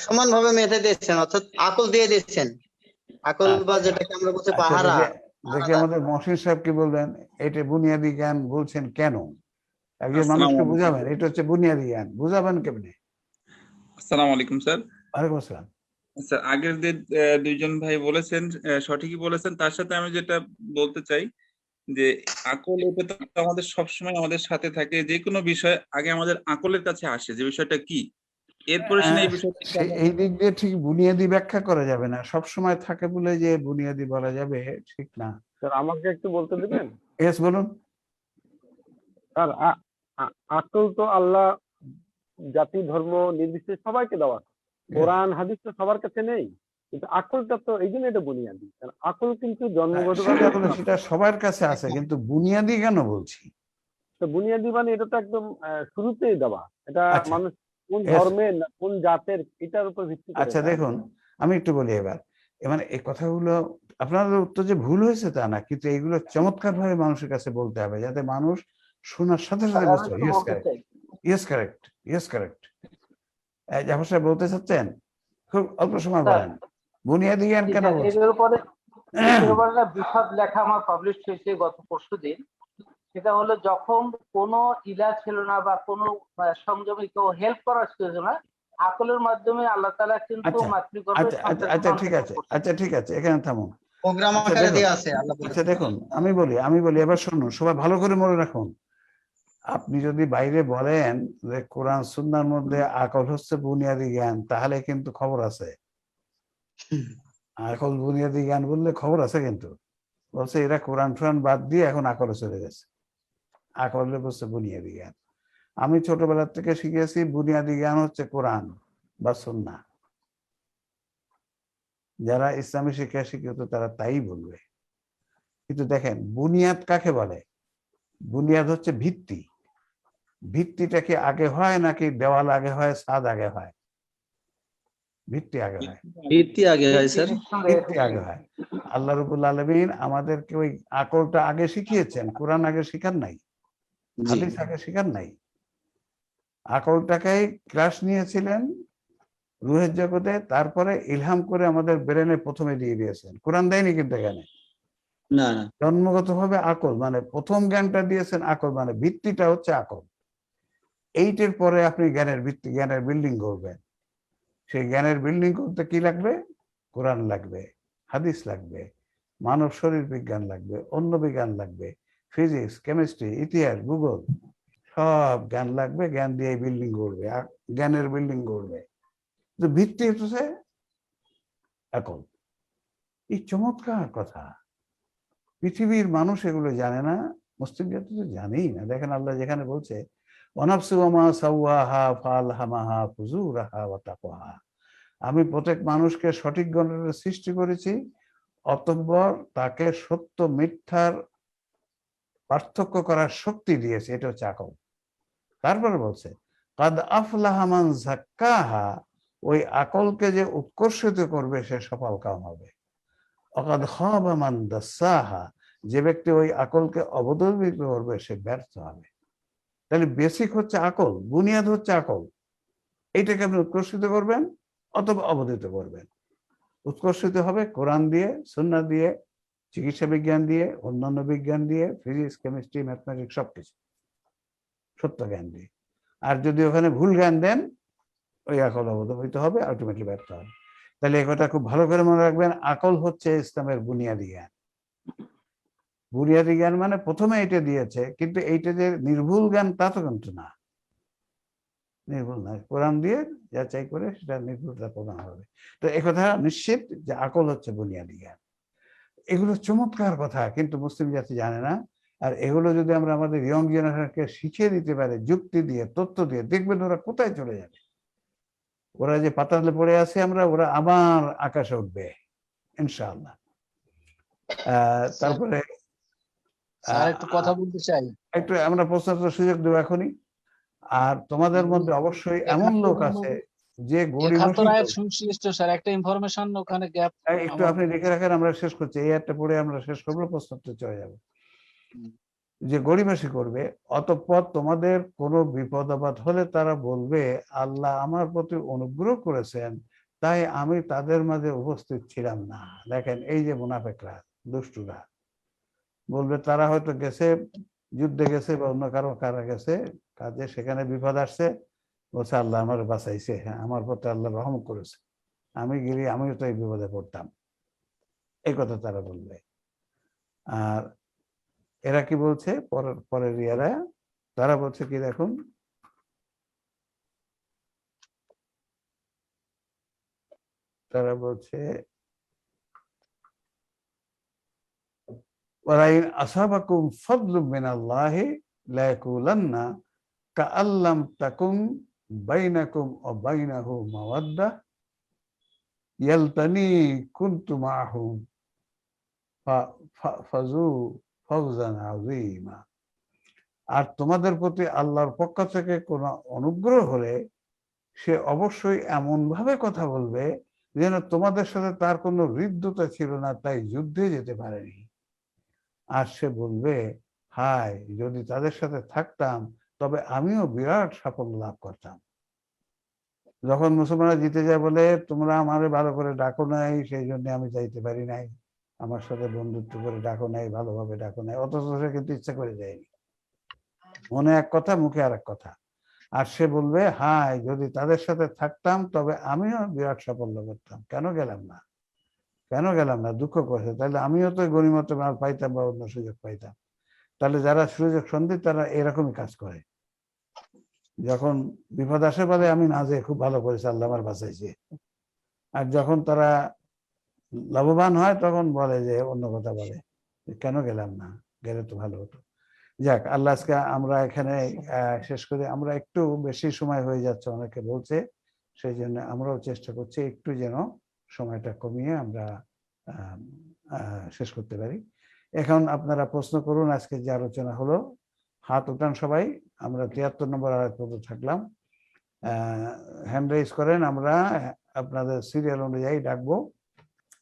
Speaker 12: সমানভাবে মেধা দিয়েছেন, অর্থাৎ আকল দিয়ে দিয়েছেন। আকল বা যেটাকে আমরা বলছি পাহারা।
Speaker 1: দেখি আমাদের মহসিন সাহেব কি বলবেন, এটা বুনিয়াদি জ্ঞান বলছেন কেন? একজন মানুষকে বুঝাবেন এটা হচ্ছে বুনিয়াদি জ্ঞান, বুঝাবেন কেমনে?
Speaker 13: আসসালামু আলাইকুম স্যার।
Speaker 1: ওয়ালাইকুম আসসালাম।
Speaker 13: স্যার, আগের যে দুইজন ভাই বলেছেন সঠিকই বলেছেন, তার সাথে আমি যেটা বলতে চাই যে আকল এটা তো আমাদের সবসময় আমাদের সাথে থাকে, যে কোনো বিষয় আগে আমাদের আকলের কাছে আসে যে বিষয়টা কি, এরপরে শুনে এই বিষয়টা।
Speaker 1: এই দিক দিয়ে ঠিক বুনিয়াদি ব্যাখ্যা করা যাবে না, সব সময় থাকে বলে যে বুনিয়াদি বলা যাবে ঠিক না।
Speaker 11: স্যার আমাকে একটু বলতে দিবেন?
Speaker 1: এস বলুন
Speaker 11: স্যার। আকল তো আল্লাহ জাতি ধর্ম নির্বিশেষে সবাইকে দেওয়া, কোরআন হাদিস তো সবার কাছে নেই, কিন্তু আকলটা তো এই জন্য এটা বুনিয়াদি। আকল কিন্তু জন্মগতভাবে
Speaker 1: সেটা সবার কাছে আছে, কিন্তু বুনিয়াদি কেন বলছি?
Speaker 11: তো বুনিয়াদি মানে এটা তো একদম শুরুতেই দেওয়া, এটা
Speaker 1: আচ্ছা,
Speaker 11: মানুষ কোন
Speaker 1: yes.
Speaker 11: ধর্মের না কোন জাতের এটার উপর ভিত্তি করে
Speaker 1: আচ্ছা
Speaker 11: না।
Speaker 1: দেখুন, আমি একটু বলি এবার, মানে এই কথাগুলো আপনাদের উত্তর যে ভুল হয়েছে তা না, কিন্তু এইগুলো চমৎকার ভাবে মানুষের কাছে বলতে হবে যাতে মানুষ শোনার সাথে সাথে
Speaker 2: আমি
Speaker 1: বুঝতে
Speaker 2: একটু
Speaker 1: পারে ইয়েস
Speaker 2: বলতে
Speaker 1: কারেক্ট,
Speaker 2: চাই।
Speaker 1: Yes correct, yes correct. Jafar সাহেব বলতে চাচ্ছেন, খুব অল্প সময়
Speaker 2: স্যার,
Speaker 1: বলেন বুনিয়াদি জ্ঞান
Speaker 2: জি
Speaker 1: কেন
Speaker 2: স্যার,
Speaker 1: বলছেন?
Speaker 2: এটার উপরে একটা বিশদ লেখা আমার পাবলিশ হয়েছে গত পরশুদিন। সেটা হলো যখন কোনো ইলা ছিল না বা কোনো সংযমী কেউ হেল্প করার ছিল না, আকলের মাধ্যমে আল্লাহ তাআলা কিন্তু
Speaker 1: আচ্ছা
Speaker 2: মাতৃগর্ভে
Speaker 1: আচ্ছা আচ্ছা
Speaker 2: সন্তানকে
Speaker 1: আচ্ছা ঠিক
Speaker 2: কনসেপ্ট
Speaker 1: আছে,
Speaker 2: করছে।
Speaker 1: আচ্ছা ঠিক আছে, এখানে থামুন।
Speaker 12: প্রোগ্রাম
Speaker 1: আচ্ছা
Speaker 12: আকারে
Speaker 1: দেখুন,
Speaker 12: দেওয়া আছে আল্লাহ
Speaker 1: আচ্ছা
Speaker 12: বলেছেন।
Speaker 1: দেখুন, আমি বলি এবার শুনুন, সবাই ভালো করে মনে রাখুন। আপনি যদি বাইরে বলেন যে কোরআন সুন্নাহর মধ্যে আকল হচ্ছে বুনিয়াদি জ্ঞান, তাহলে কিন্তু খবর আছে। আকল বুনিয়াদি জ্ঞান বললে খবর আছে, কিন্তু বলছে এরা কোরআন টোরআন বাদ দিয়ে এখন আকলে চলে গেছে, আকলে বলছে বুনিয়াদি জ্ঞান। আমি ছোটবেলা থেকে শিখেছি বুনিয়াদি জ্ঞান হচ্ছে কোরআন বা সুন্নাহ। যারা ইসলামী শিক্ষা শিক্ষিত তারা তাই বলবে। কিন্তু দেখেন বুনিয়াদ কাকে বলে? বুনিয়াদ হচ্ছে ভিত্তি। ভিত্তিটা কি আগে হয় নাকি দেওয়াল আগে হয়, ছাদ আগে হয়? ভিত্তি আগে হয়,
Speaker 5: ভিত্তি আগে হয় স্যার।
Speaker 1: ভিত্তি আগে হয়। আল্লাহ রাব্বুল আলামিন আমাদেরকে ওই আকলটা আগে শিখিয়েছেন, কোরআন আগে শিখান নাই,
Speaker 5: জি
Speaker 1: হাদিস আগে শিখান নাই। আকলটাকেই ক্লাস নিয়েছিলেন রুহের জগতে, তারপরে ইলহাম করে আমাদের ব্রেনে প্রথমে দিয়ে দিয়েছেন। কোরআন দেয়নি কিন্তু এখানে।
Speaker 5: না না
Speaker 1: জন্মগতভাবে আকল মানে প্রথম জ্ঞানটা দিয়েছেন, আকল মানে ভিত্তিটা হচ্ছে আকল। এইটের পরে আপনি জ্ঞানের ভিত্তি, জ্ঞানের বিল্ডিং করবেন। সেই জ্ঞানের বিল্ডিং করতে কি লাগবে? কোরআন লাগবে, হাদিস লাগবে, মানব শরীর বিজ্ঞান লাগবে, অন্য বিজ্ঞান লাগবে, ফিজিক্স, কেমিস্ট্রি, ইতিহাস, ভূগোল, সব জ্ঞান লাগবে। জ্ঞান দিয়ে বিল্ডিং করবে, জ্ঞানের বিল্ডিং করবে। তো ভিত্তি হচ্ছে আকল। এই চমৎকার কথা, পৃথিবীর মানুষ এগুলো জানে না, মুসলিম জাতি তো জানেই না। দেখেন আল্লাহ যেখানে বলছে ওয়ানাফসি ওয়া মা সাওয়াহা ফালহামাহা ফুজুরাহা ওয়া তাকওয়াহা, আমি প্রত্যেক মানুষকে সঠিক গণনা সৃষ্টি করেছি, অতঃপর তাকে সত্য মিথ্যার পার্থক্য করার শক্তি দিয়েছে, এটা হচ্ছে আকল। তারপরে বলছে কাদ আফলাহা মান যাক্কাহা, ওই আকলকে যে উৎকর্ষিত করবে সে সফল কাম হবে। অকাদ খাবা মান দাসাহা, যে ব্যক্তি ওই আকলকে অবদমিত করবে সে ব্যর্থ হবে। তাহলে বেসিক হচ্ছে আকল, বুনিয়াদ হচ্ছে আকল। এইটাকে আপনি উৎকর্ষিত করবেন অথবা অবদিত করবেন। উৎকর্ষিত হবে কোরআন দিয়ে, সুন্নাহ দিয়ে, চিকিৎসা বিজ্ঞান দিয়ে, অন্যান্য বিজ্ঞান দিয়ে, ফিজিক্স, কেমিস্ট্রি, ম্যাথমেটিক্স, সবকিছু সত্য জ্ঞান দিয়ে। আর যদি ওখানে ভুল জ্ঞান দেন, ওই আকল অবদমিত হবে, আলটিমেটলি ব্যর্থ হবে। তাহলে এই কথা খুব ভালো করে মনে রাখবেন, আকল হচ্ছে ইসলামের বুনিয়াদি জ্ঞান। বুনিয়াদি জ্ঞান মানে প্রথমে এটা দিয়েছে, কিন্তু এইটা যে নির্ভুল জ্ঞান তা তো কিন্তু না, নির্ভুল নয়। কোরআন দিয়ে যাচাই করে সেটা নির্ভুলতা প্রমাণ হবে। তো একথা নিশ্চিত যে আকল হচ্ছে বুনিয়াদি জ্ঞান। এগুলো চমৎকার কথা, কিন্তু মুসলিম জাতি জানে না। আর এগুলো যদি আমরা আমাদের ইয়ং জেনারেশনকে শিখিয়ে দিতে পারি যুক্তি দিয়ে, তথ্য দিয়ে, দেখবেন ওরা কোথায় চলে যাবে। ওরা যে পাতালে পড়ে আছে আমরা, ওরা আবার আকাশে উঠবে ইনশাআল্লাহ। তারপরে
Speaker 10: স্যার একটু কথা বলতে চাই।
Speaker 1: একটু আমরা প্রশ্নের সুযোগ দেবো এখনই। আর তোমাদের মধ্যে অবশ্যই এমন লোক আছে যে
Speaker 10: ৭১ আয়াত সংশ্লিষ্ট স্যার একটা ইনফরমেশন ওখানে গ্যাপ।
Speaker 1: একটু আপনি লিখে রাখেন, আমরা শেষ করছি, এই একটা পড়ে আমরা শেষ করবো, প্রশ্নোত্তর চলে যাবে। যে গরিমাসি করবে, অতঃপর তোমাদের কোনো বিপদ আপদ হলে তারা বলবে আল্লাহ আমার প্রতি অনুগ্রহ করেছেন তাই আমি তাদের মাঝে উপস্থিত ছিলাম না। দেখেন এই যে মুনাফিকরা, দুষ্টুরা বলবে, তারা হয়তো গেছে, যুদ্ধে গেছে বা অন্য কারা গেছে কাজে, সেখানে বিপদ আসছে, বলছে আল্লাহ আমার বাঁচাইছে, হ্যাঁ আমার প্রতি আল্লাহ রহম করেছে, আমি গেলে আমিও তো এই বিপদে পড়তাম, এই কথা তারা বলবে। আর এরা কি বলছে পরের ইয়ারা, তারা বলছে কি দেখুন, তারা বলছে ওয়ালাইন আসাবাকুম ফাদলুম মিনাল্লাহি লায়াকুলান্না কাআল্লাম তাকুম বাইনাকুম ওয়া বাইনাহু মাওয়াদ্দাহ ইয়ালতানি কুনতু মাআহুম ফাজু ফাওজান আযীমা। আর তোমাদের প্রতি আল্লাহর পক্ষ থেকে কোনো অনুগ্রহ হলে সে অবশ্যই এমন ভাবে কথা বলবে যেন তোমাদের সাথে তার কোনো হৃদ্যতা ছিল না, তাই যুদ্ধে যেতে পারেনি। আর সে বলবে, হায় যদি তাদের সাথে থাকতাম তবে আমিও বিরাট সাফল্য লাভ করতাম। যখন মুসলমানরা জিতে যায় বলে, তোমরা আমারে ভালো করে ডাকো নাই, সেই জন্য আমি যাইতে পারি নাই, আমার সাথে বন্ধুত্ব করে ডাকো নাই, ভালোভাবে ডাকো নাই। অথচ সে কিন্তু ইচ্ছা করে যায়নি, মনে এক কথা মুখে আর এক কথা। আর সে বলবে, হায় যদি তাদের সাথে থাকতাম তবে আমিও বিরাট সাফল্য করতাম, কেন গেলাম না, কেন গেলাম না, দুঃখ করছে। তাহলে আমিও তো গনিমত মাল পাইতাম বা অন্য সুযোগ পাইতাম। তাহলে যারা সুযোগ সন্ধি তারা এরকমই কাজ করে। যখন বিপদ আসে বলে আমি না যেয়ে খুব ভালো করেছি, আল্লাহ আমার বাঁচাইছে। আর যখন তারা লাভবান হয় তখন বলে যে অন্য কথা বলে, কেন গেলাম না, গেলে তো ভালো হতো। যাক, আল্লাহ আজকে আমরা এখানে শেষ করি। আমরা একটু বেশি সময় হয়ে যাচ্ছে অনেকে বলছে, সেই জন্য আমরাও চেষ্টা করছি একটু যেন সময়টা কমিয়ে আমরা শেষ করতে পারি। এখন আপনারা প্রশ্ন করুন। আজকে যে আলোচনা হলো, হাত উঠান সবাই। আমরা 73 নম্বর আয়াত পর্যন্ত থাকলাম। হ্যান্ড রেজ করেন, আমরা আপনাদের সিরিয়াল অনুযায়ী ডাকবো।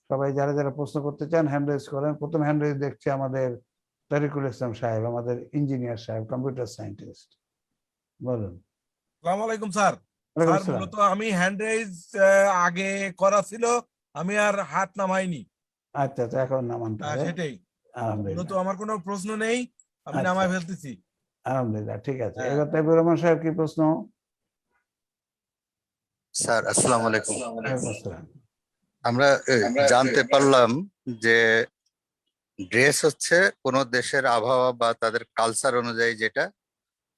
Speaker 1: সবাই যারা যারা প্রশ্ন করতে চান হ্যান্ড রেজ করেন। প্রথম হ্যান্ড রেজ দেখছে আমাদের তারিকুল ইসলাম সাহেব, আমাদের ইঞ্জিনিয়ার সাহেব, কম্পিউটার সায়েন্টিস্ট। বলুন।
Speaker 4: আসসালামু আলাইকুম স্যার। স্যার মূলত আমি হ্যান্ড রেজ আগে করা ছিল, আমি আর হাত নামাইনি।
Speaker 1: আচ্ছা আচ্ছা, এখন নামান।
Speaker 4: সেটাই, মূলত আমার কোনো প্রশ্ন নেই, আমি নামাই ফেলতেছি।
Speaker 1: আলহামদুলিল্লাহ, ঠিক আছে। এবার তাইবুর রহমান সাহেব কি প্রশ্ন?
Speaker 9: স্যার আসসালামু আলাইকুম। আমরা জানতে পারলাম যে ড্রেস হচ্ছে কোনো দেশের আবহাওয়া বা তাদের কালচার অনুযায়ী যেটা,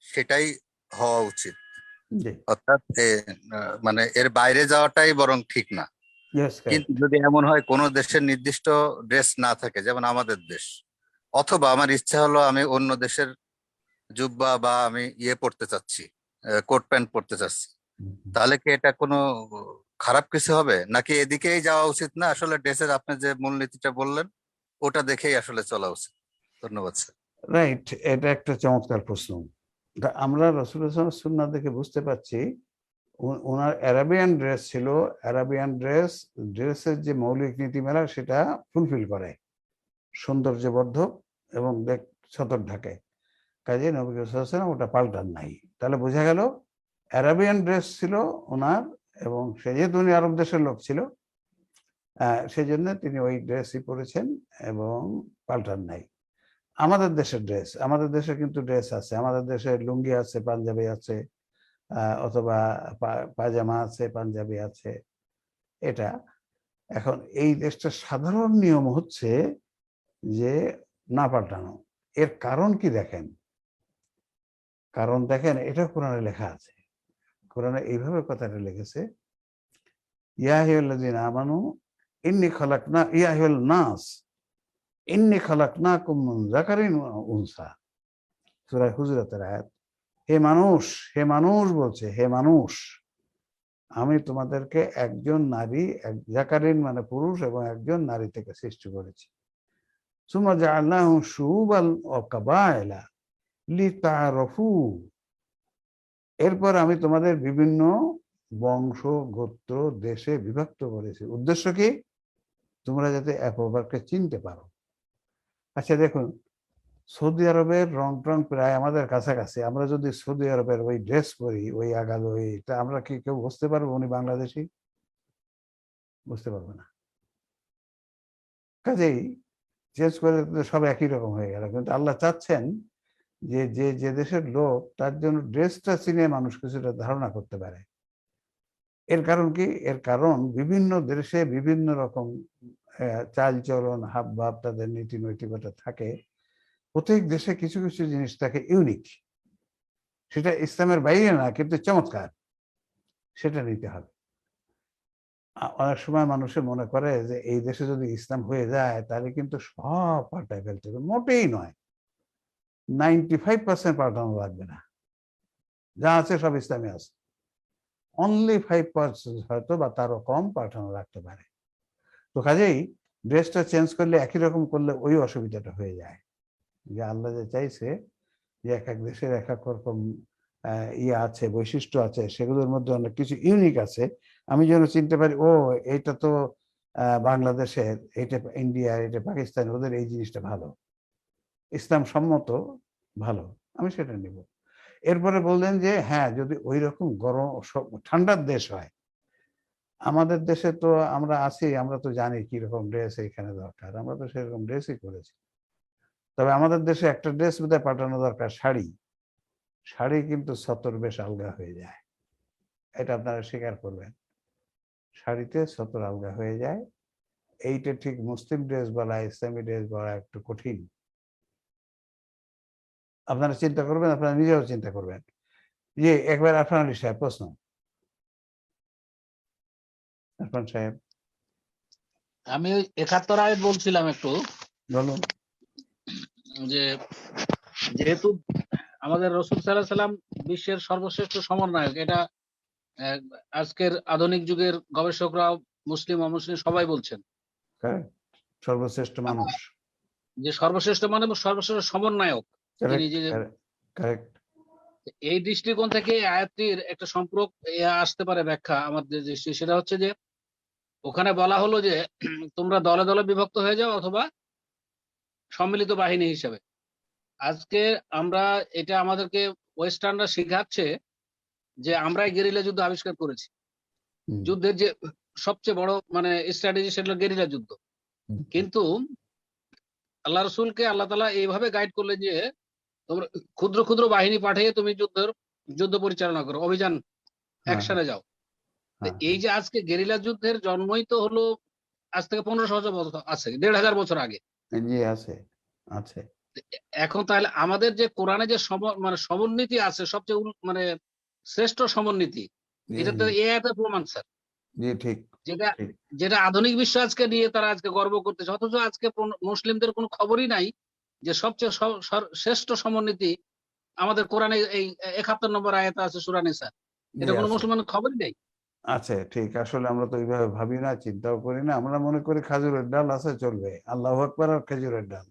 Speaker 9: সেটাই হওয়া উচিত। অর্থাৎ মানে এর বাইরে যাওয়াটাই বরং ঠিক না। কিন্তু যদি এমন হয় কোনো দেশের নির্দিষ্ট ড্রেস না থাকে, যেমন আমাদের দেশ, অথবা আমার ইচ্ছা হলো আমি অন্য দেশের জুব্বা বা আমি পড়তে চাচ্ছি, কোট প্যান্ট পড়তে চাচ্ছি, তাহলে কি এটা কোনো খারাপ কিছু হবে, নাকি এদিকেই যাওয়া উচিত না? আসলে ড্রেসের আপনি যে মূলনীতিটা বললেন ওটা দেখেই আসলে চলা উচিত। ধন্যবাদ স্যার।
Speaker 1: রাইট, এটা একটা চমৎকার প্রশ্ন। আমরা রাসূলুল্লাহ সাল্লাল্লাহু আলাইহি ওয়াসাল্লাম সুন্নাহ দেখে বুঝতে পারছি ওনার অ্যারাবিয়ান ড্রেস ছিল। অ্যারাবিয়ান ড্রেসের যে মৌলিক নীতিমালা সেটা ফুলফিল করে, সৌন্দর্যবর্ধক এবং সতর ঢাকে। কাজে নবী সাল্লাল্লাহু আলাইহি ওয়াসাল্লাম ওটা পাল্টান নাই। তাহলে বোঝা গেল অ্যারাবিয়ান ড্রেস ছিল ওনার, এবং সে যেহেতু উনি আরব দেশের লোক ছিল, সেই জন্য তিনি ওই ড্রেসই পরেছেন এবং পাল্টান নাই। আমাদের দেশের ড্রেস, আমাদের দেশে কিন্তু ড্রেস আছে, আমাদের দেশে লুঙ্গি আছে, পাঞ্জাবি আছে, অথবা পায়জামা আছে, পাঞ্জাবি আছে। এটা এখন এই দেশটার সাধারণ নিয়ম হচ্ছে যে না পাল্টানো। এর কারণ কি দেখেন, কারণ দেখেন, এটা কোরআনে লেখা আছে। কোরআনে এইভাবে কথাটা লিখেছে, ইয়া আইয়ুহাল্লাযীনা আমানু ইন্নী খালাকনা, ইয়া আইয়ুহান নাস ইন্নী খালাকনাকুম মিন যাকারিন ওয়া উনসা, সূরা হুজুরাতের আয়াত। হে মানুষ, হে মানুষ বলছে, হে মানুষ, আমি তোমাদেরকে একজন নারী, এক যাকারিন মানে পুরুষ, এবং একজন নারী থেকে সৃষ্টি করেছি। সুম্মা জাআলনাহুম শুউবান ওয়া কাবাইলা লিতাআরাফু, এরপর আমি তোমাদের বিভিন্ন বংশ, গোত্র, দেশে বিভক্ত করেছি। উদ্দেশ্য কি? তোমরা যাতে এক অপরকে চিনতে পারো। আচ্ছা দেখুন, সৌদি আরবের রং টং প্রায় আমাদের কাছাকাছি। আমরা যদি সৌদি আরবের ওই ড্রেস পরি, ওই আগালো, ওইটা আমরা কি কেউ বুঝতে পারবো উনি বাংলাদেশি? বুঝতে পারবো না। কাজেই চেঞ্জ করে সব একই রকম হয়ে গেল। কিন্তু আল্লাহ চাচ্ছেন যে যে যে দেশের লোক, তার জন্য ড্রেসটা চিনে মানুষ কিছুটা ধারণা করতে পারে। এর কারণ কি? এর কারণ বিভিন্ন দেশে বিভিন্ন রকম চালচলন, হাবভাব, তাদের নীতি নৈতিকতা থাকে। প্রত্যেক দেশে কিছু কিছু জিনিস থাকে ইউনিক, সেটা ইসলামের বাইরে না, কিন্তু চমৎকার, সেটা নিতে হবে। অনেক সময় মানুষের মনে করে যে এই দেশে যদি ইসলাম হয়ে যায় তাহলে কিন্তু সব পাল্টায় ফেলতে হবে। মোটেই নয়, 95% পাল্টানো লাগবে না, যা আছে সব ইসলামে আছে। অনলি 5% হয়তো বা তারও কম পাল্টানো লাগতে পারে। তো কাজেই ড্রেসটা চেঞ্জ করলে, একই রকম করলে ওই অসুবিধাটা হয়ে যায়। যে আল্লাহ যে চাইছে যে এক এক দেশের এক এক রকম ইয়ে আছে, বৈশিষ্ট্য আছে, সেগুলোর মধ্যে অনেক কিছু ইউনিক আছে। আমি যেন চিনতে পারি, ও এটা তো বাংলাদেশের, এটা ইন্ডিয়া, এটা পাকিস্তান, ওদের এই জিনিসটা ভালো, ইসলাম সম্মত, ভালো, আমি সেটা নিব। এরপরে বললেন যে হ্যাঁ, যদি ওই রকম গরম ঠান্ডার দেশ হয়, আমাদের দেশে তো আমরা আছি, আমরা তো জানি কিরকম ড্রেস এখানে দরকার, আমরা তো সেরকম ড্রেসই করেছি। তবে আমাদের দেশে একটা ড্রেস বোধহয় পাঠানো দরকার, শাড়ি। শাড়ি কিন্তু সতর বেশ আলগা হয়ে যায়, এটা আপনারা স্বীকার করবেন। শাড়িতে সতর আলগা হয়ে যায়, এইটা ঠিক মুসলিম ড্রেস বলা, ইসলামী ড্রেস বলা একটু কঠিন। আপনারা চিন্তা করবেন, আপনারা নিজেও চিন্তা করবেন। যে একবার আরফান আলী সাহেব, প্রশ্ন। আরফান সাহেব,
Speaker 10: আমি ওই 71 আয়াত বলছিলাম একটু,
Speaker 1: বলুন।
Speaker 10: যে যেহেতু আমাদের রাসূল সাল্লাল্লাহু আলাইহি সাল্লাম বিশ্বের সর্বশ্রেষ্ঠ সমন্বয়ক, এটা আজকের আধুনিক যুগের গবেষকরা, মুসলিম অমুসলিম সবাই বলছেন
Speaker 1: সর্বশ্রেষ্ঠ মানুষ,
Speaker 10: যে সর্বশ্রেষ্ঠ মানে সর্বশ্রেষ্ঠ সমন্বয়ক তিনি। যে এই দৃষ্টিকোণ থেকে আয়াতটির একটা সম্পর্ক আসতে পারে ব্যাখ্যা আমাদের দৃষ্টি, সেটা হচ্ছে যে ওখানে বলা হলো যে তোমরা দলে দলে বিভক্ত হয়ে যাও অথবা সম্মিলিত বাহিনী হিসেবে। আজকে আমরা এটা আমাদেরকে ওয়েস্টার্নরা শিখাচ্ছে যে আমরাই গেরিলা যুদ্ধ আবিষ্কার করেছি। যুদ্ধের যে সবচেয়ে বড় মানে স্ট্র্যাটেজি সেটা হলো গেরিলা যুদ্ধ। কিন্তু আল্লাহ রসুলকে আল্লাহ তাআলা এইভাবে গাইড করলেন যে তোমরা ক্ষুদ্র ক্ষুদ্র বাহিনী পাঠিয়ে তুমি যুদ্ধ পরিচালনা করো, অভিযান অ্যাকশনে যাও। এই যে আজকে গেরিলা যুদ্ধের জন্মই তো হলো আজ থেকে 1500 বছর আছে, 1500 বছর আগে।
Speaker 1: আছে।
Speaker 10: এখন তাহলে আমাদের যে কোরআনে যে মানে সমন্বিতি আছে, সবচেয়ে মানে শ্রেষ্ঠ সমন্বিতি, এটা তো এই আয়াতের প্রমাণ স্যার।
Speaker 1: ঠিক।
Speaker 10: যেটা আধুনিক বিশ্ব আজকে নিয়ে তারা আজকে গর্ব করতেছে, অথচ আজকে মুসলিমদের কোনো খবরই নাই যে সবচেয়ে শ্রেষ্ঠ সমন্বিতি আমাদের কোরআনে এই 71 নম্বর আয়াতে আছে সূরা নিসা। এটা কোনো মুসলমানের খবরই নেই।
Speaker 1: আছে, ঠিক। আসলে আমরা তো এইভাবে ভাবি না, চিন্তাও করি না। আমরা মনে করি খাজুরের ডাল আছে, চলবে, আল্লাহু আকবার আর খেজুরের ডাল,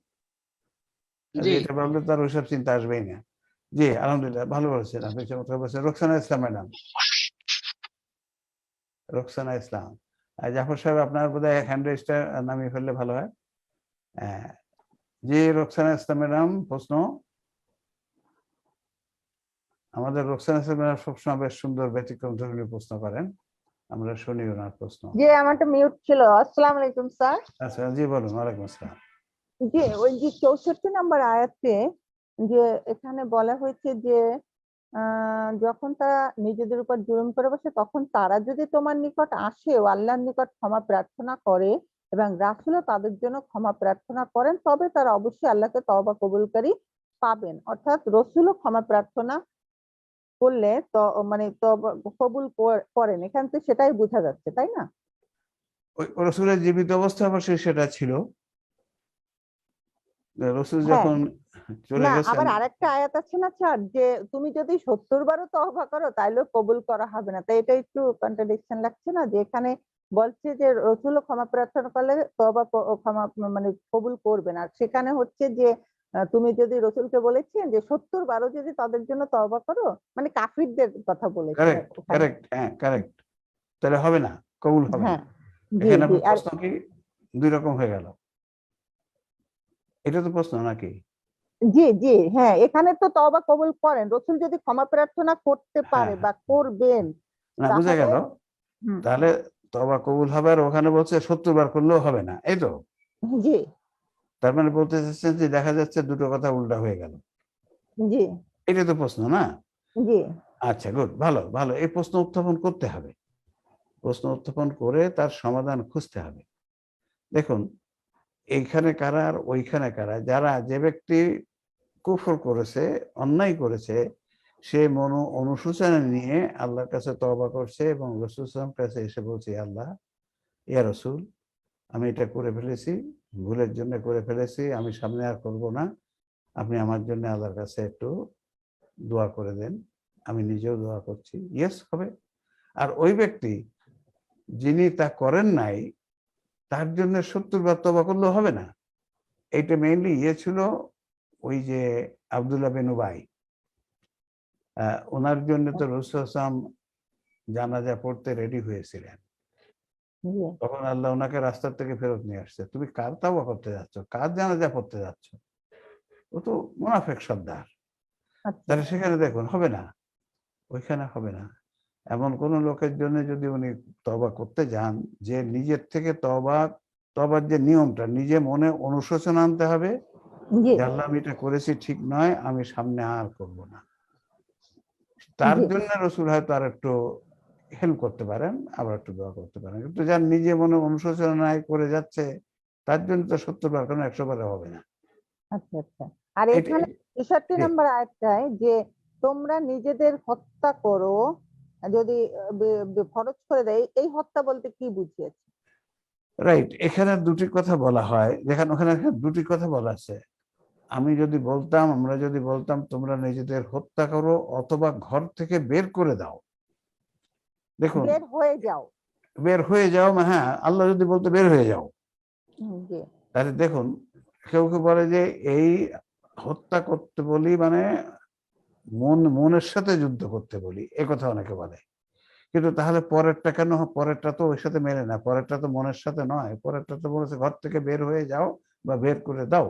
Speaker 1: এটা ভাবলে তার ওইসব চিন্তা আসবেই না। জি, আলহামদুলিল্লাহ, ভালো বলেছেন আপনি, চমৎকার বলেছেন। রোকসানা ইসলাম ম্যাডাম, রোকসানা ইসলাম। জাফর সাহেব, আপনার বোধহয় হ্যান্ড রেজিস্টার নামিয়ে ফেললে ভালো হয়। জি, রোকসানা ইসলাম ম্যাডাম, প্রশ্ন। আমাদের রোকসানা ইসলাম ম্যাডাম সবসময় বেশ সুন্দর ব্যতিক্রম ধর্মীয় প্রশ্ন করেন, আমরা শুনি ওনার প্রশ্ন।
Speaker 14: জি, আমারটা মিউট ছিল। আসসালামু আলাইকুম স্যার।
Speaker 1: আচ্ছা, জি বলুন। ওয়ালাইকুম আসসালাম।
Speaker 14: জি, ওই যে 64 নম্বর আয়াতে যে এখানে বলা হয়েছে যে যখন তারা নিজেদের উপর জুলুম করে বসে, তখন তারা যদি তোমার নিকট আসে ও আল্লাহর নিকট ক্ষমা প্রার্থনা করে এবং রাসূলও তাদের জন্য ক্ষমা প্রার্থনা করেন, তবে তারা অবশ্যই আল্লাহকে তওবা কবুলকারী পাবেন। অর্থাৎ রাসূলও ক্ষমা প্রার্থনা করলে তো মানে তওবা কবুল করেন, এখান থেকে সেটাই বোঝা যাচ্ছে, তাই না?
Speaker 1: ওই রাসূলের জীবিত অবস্থা অবশ্যই সেটা ছিল। রাসূল যখন চলে গেছেন,
Speaker 14: আবার আরেকটা আয়াত আছে না স্যার, যে তুমি যদি 70 বারও তওবা করো তাইলেও কবুল করা হবে না। তাই এটা একটু কন্ট্রাডিকশন লাগছে না, যে এখানে বলছে যে রাসূলও ক্ষমা প্রার্থনা করলে তওবা ক্ষমা মানে কবুল করবেন, আর সেখানে হচ্ছে যে তুমি যদি রাসূলকে বলেছেন যে 70 বারও যদি তাদের জন্য তওবা করো, মানে কাফিরদের কথা বলেছেন।
Speaker 1: কারেক্ট, হ্যাঁ কারেক্ট, তাহলে হবে না, কবুল হবে না।
Speaker 14: জি,
Speaker 1: এখানে
Speaker 14: জি। আর
Speaker 1: প্রশ্ন কি দুই রকম হয়ে গেল, এটা তো প্রশ্ন নাকি?
Speaker 14: জি, জি, হ্যাঁ, এখানে তো তওবা কবুল করেন, রাসূল যদি ক্ষমা প্রার্থনা করতে পারে বা করবেন,
Speaker 1: না, বোঝা গেল। তাহলে তওবা কবুল হবে, আর ওখানে বলছে 70 বার করলেও হবে না, এই তো?
Speaker 14: জি।
Speaker 1: তার মানে বলতে চাচ্ছেন যে দেখা যাচ্ছে দুটো কথা উল্টা হয়ে গেল।
Speaker 14: জি।
Speaker 1: এটা তো প্রশ্ন না?
Speaker 14: জি।
Speaker 1: আচ্ছা, গুড, ভালো ভালো। এই প্রশ্ন উত্থাপন করতে হবে, প্রশ্ন উত্থাপন করে তার সমাধান খুঁজতে হবে। দেখুন, এইখানে কারা আর ওইখানে কারা, যারা যে ব্যক্তি কুফর করেছে, অন্যায় করেছে, সে অনুশোচনা নিয়ে আল্লাহর কাছে তওবা করছে এবং রাসূল সাল্লাল্লাহু আলাইহি ওয়াসাল্লামের কাছে এসে বলছে, আল্লাহ, ইয়া রাসূল, আমি এটা করে ফেলেছি, ভুলের জন্য করে ফেলেছি, আমি সামনে আর করব না, আপনি আমার জন্য আল্লাহর কাছে একটু দোয়া করে দেন। আমি নিজেও দোয়া করছি, ইয়েস হবে। আর ওই ব্যক্তি যিনি তা করেন নাই, তার জন্য 70 বার তওবা করলেও হবে না। এইটা মেইনলি ছিল ওই যে আব্দুল্লাহ বিন উবাই, ওনার জন্য তো রাসূল সাল্লাল্লাহু আলাইহি ওয়াসাল্লাম জানাজা পড়তে রেডি হয়েছিলেন।
Speaker 14: জি
Speaker 1: তখন আল্লাহ ওনাকে রাস্তার থেকে ফেরত নিয়ে আসছে। তুমি কার তাওবা করতে যাচ্ছ, কার জানাজা পড়তে যাচ্ছ? ও তো মুনাফিক সর্দার।
Speaker 14: আচ্ছা
Speaker 1: তাহলে সেখানে দেখুন হবে না, ওইখানে হবে না। এমন কোন লোকের জন্য যদি উনি তওবা করতে যান, যে নিজের থেকে তওবার যে নিয়মটা, নিজে মনে অনুশোচনা আনতে হবে
Speaker 14: জি
Speaker 1: যে আল্লাহ আমি এটা করেছি ঠিক নয়, আমি সামনে আর করব না। তার
Speaker 14: জি
Speaker 1: জন্য রাসূল হয়তো আর একটু হেল্প করতে পারেন, আবার একটু দোয়া করতে পারেন। কিন্তু যার নিজে মনে অনুশোচনা নাই করে যাচ্ছে, তার জন্য তো 70 বার কেন 100 বারে হবে না।
Speaker 14: আচ্ছা আচ্ছা। আর
Speaker 1: এটা
Speaker 14: এখানে 63
Speaker 1: জি,
Speaker 14: নম্বর আয়াতটায় যে তোমরা নিজেদের হত্যা করো, যদি ফরজ করে দেয়, এই হত্যা বলতে কি বুঝিয়েছে?
Speaker 1: রাইট। এখানে দুটি কথা বলা হয়, যেখানে ওখানে দুটি কথা বলা আছে। আমরা যদি বলতাম তোমরা নিজেদের হত্যা করো অথবা ঘর থেকে বের করে দাও। দেখুন,
Speaker 14: বের হয়ে যাও।
Speaker 1: বের হয়ে যাও, হ্যাঁ, আল্লাহ যদি বলতো বের হয়ে যাও,
Speaker 14: জি
Speaker 1: তাহলে দেখুন, কেউ কেউ বলে যে এই হত্যা করতে বলি মানে মনের সাথে যুদ্ধ করতে বলি, এ কথা অনেকে বলে। কিন্তু তাহলে পরেরটা কেন? পরেরটা তো ওই সাথে মেলে না, পরেরটা তো মনের সাথে নয়, পরেরটা তো বলেছে ঘর থেকে বের হয়ে যাও বা বের করে দাও।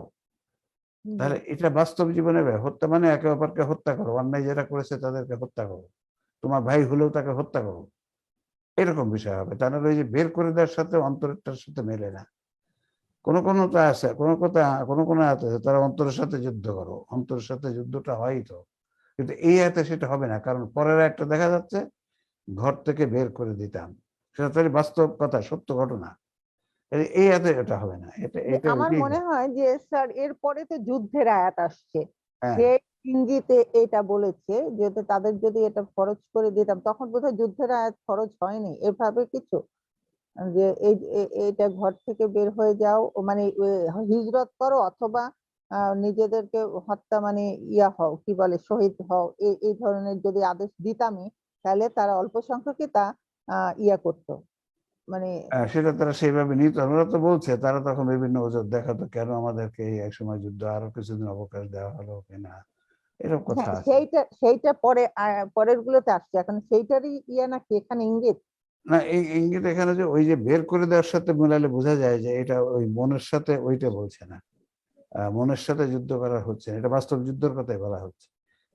Speaker 14: জি
Speaker 1: তাহলে এটা বাস্তব জীবনে হত্যা মানে একে অপরকে হত্যা করো, অন্যায় যারা করেছে তাদেরকে হত্যা করো, তোমার ভাই হলেও তাকে হত্যা করো, এরকম বিষয় হবে। তা নাহলে ওই যে বের করে দেওয়ার সাথে অন্তরেরটার সাথে মেলে না। কোনো তা আছে, কোনো আয়াত আছে তারা অন্তরের সাথে যুদ্ধ করো, অন্তরের সাথে যুদ্ধটা হয়ই তো। কিন্তু এই আয়াতে সেটা হবে না, কারণ পরের একটা দেখা যাচ্ছে ঘর থেকে বের করে দিতাম, সেটা তাহলে বাস্তব কথা, সত্য ঘটনা। এই আয়াতে এটা হবে না, এটা
Speaker 14: আমার
Speaker 1: ওইটাই
Speaker 14: মনে
Speaker 1: হবে।
Speaker 14: হয় যে স্যার এরপরে তো যুদ্ধের আয়াত আসছে,
Speaker 1: হ্যাঁ,
Speaker 14: যে ইঙ্গিতে এটা বলেছে, যেহেতু তাদের যদি এটা ফরজ করে দিতাম, তখন বোধহয় যুদ্ধের আয়াত ফরজ হয়নি এভাবে কিছু, যে এইটা ঘর থেকে বের হয়ে যাও, ও মানে হিজরত করো অথবা নিজেদেরকে হত্যা মানে ইয়া হও, কি বলে, শহীদ হও, এই ধরনের যদি আদেশ দিতামই, তাহলে তারা অল্প সংখ্যকই তা ইয়া করতো, মানে
Speaker 1: সেটা তারা সেইভাবে নিত। ওরা তো বলছে, তারা তখন বিভিন্ন অজুহাত দেখাতো, কেন আমাদেরকে এই সময় যুদ্ধ আরো কিছুদিন অবকাশ দেওয়া হলো কিনা, এরকম কথা
Speaker 14: হ্যাঁ,
Speaker 1: আছে।
Speaker 14: সেইটা পরে পরের গুলোতে আসছে, এখন সেইটারই ইয়া নাকি এখানে ইঙ্গিত?
Speaker 1: না, এই ইঙ্গিত এখানে যে ওই যে বের করে দেওয়ার সাথে মেলালে বোঝা যায় যে এটা ওই মনের সাথে ওইটা বলছে না, মনের সাথে যুদ্ধ করা হচ্ছে না, এটা বাস্তব যুদ্ধের কথাই বলা হচ্ছে।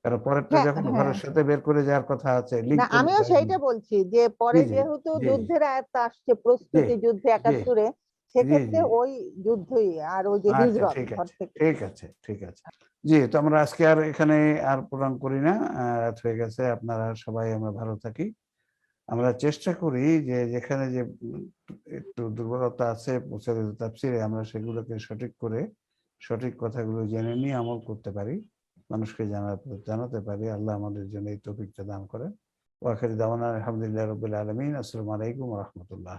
Speaker 1: কারণ পরেরটা
Speaker 14: হ্যাঁ
Speaker 1: যখন
Speaker 14: হ্যাঁ।
Speaker 1: ঘরের সাথে বের করে যাওয়ার কথা আছে,
Speaker 14: না,
Speaker 1: লিঙ্ক করে
Speaker 14: আমিও
Speaker 1: দেওয়ার জন্য।
Speaker 14: সেইটা বলছি যে পরে
Speaker 1: জি জি
Speaker 14: যেহেতু
Speaker 1: জি
Speaker 14: যুদ্ধের আয়াত আসছে,
Speaker 1: জি
Speaker 14: প্রস্তুতি যুদ্ধে
Speaker 1: জি
Speaker 14: 71-এ,
Speaker 1: জি
Speaker 14: সেক্ষেত্রে
Speaker 1: জি
Speaker 14: ওই যুদ্ধই, আর ওই যে
Speaker 1: আচ্ছা,
Speaker 14: হিজরত
Speaker 1: ঠিক
Speaker 14: ঘর
Speaker 1: আছে,
Speaker 14: থেকে।
Speaker 1: ঠিক আছে, ঠিক আছে। জি, তো আমরা আজকে আর এখানে আর প্রোগ্রাম করি না, রাত হয়ে গেছে। আপনারা সবাই আমরা ভালো থাকি। আমরা চেষ্টা করি যে যেখানে যে একটু দুর্বলতা আছে প্রচারিত তাফসীরে, আমরা সেগুলোকে সঠিক করে সঠিক কথাগুলো জেনে নিয়ে আমল করতে পারি, মানুষকে জানাতে পারি। আল্লাহ আমাদের জন্য এই তৌফিকটা দান করেন। ওয়া আখিরু দাওয়ানা আলহামদুলিল্লাহি রাব্বিল আলামিন। আসসালামু আলাইকুম ওয়া রাহমাতুল্লাহ।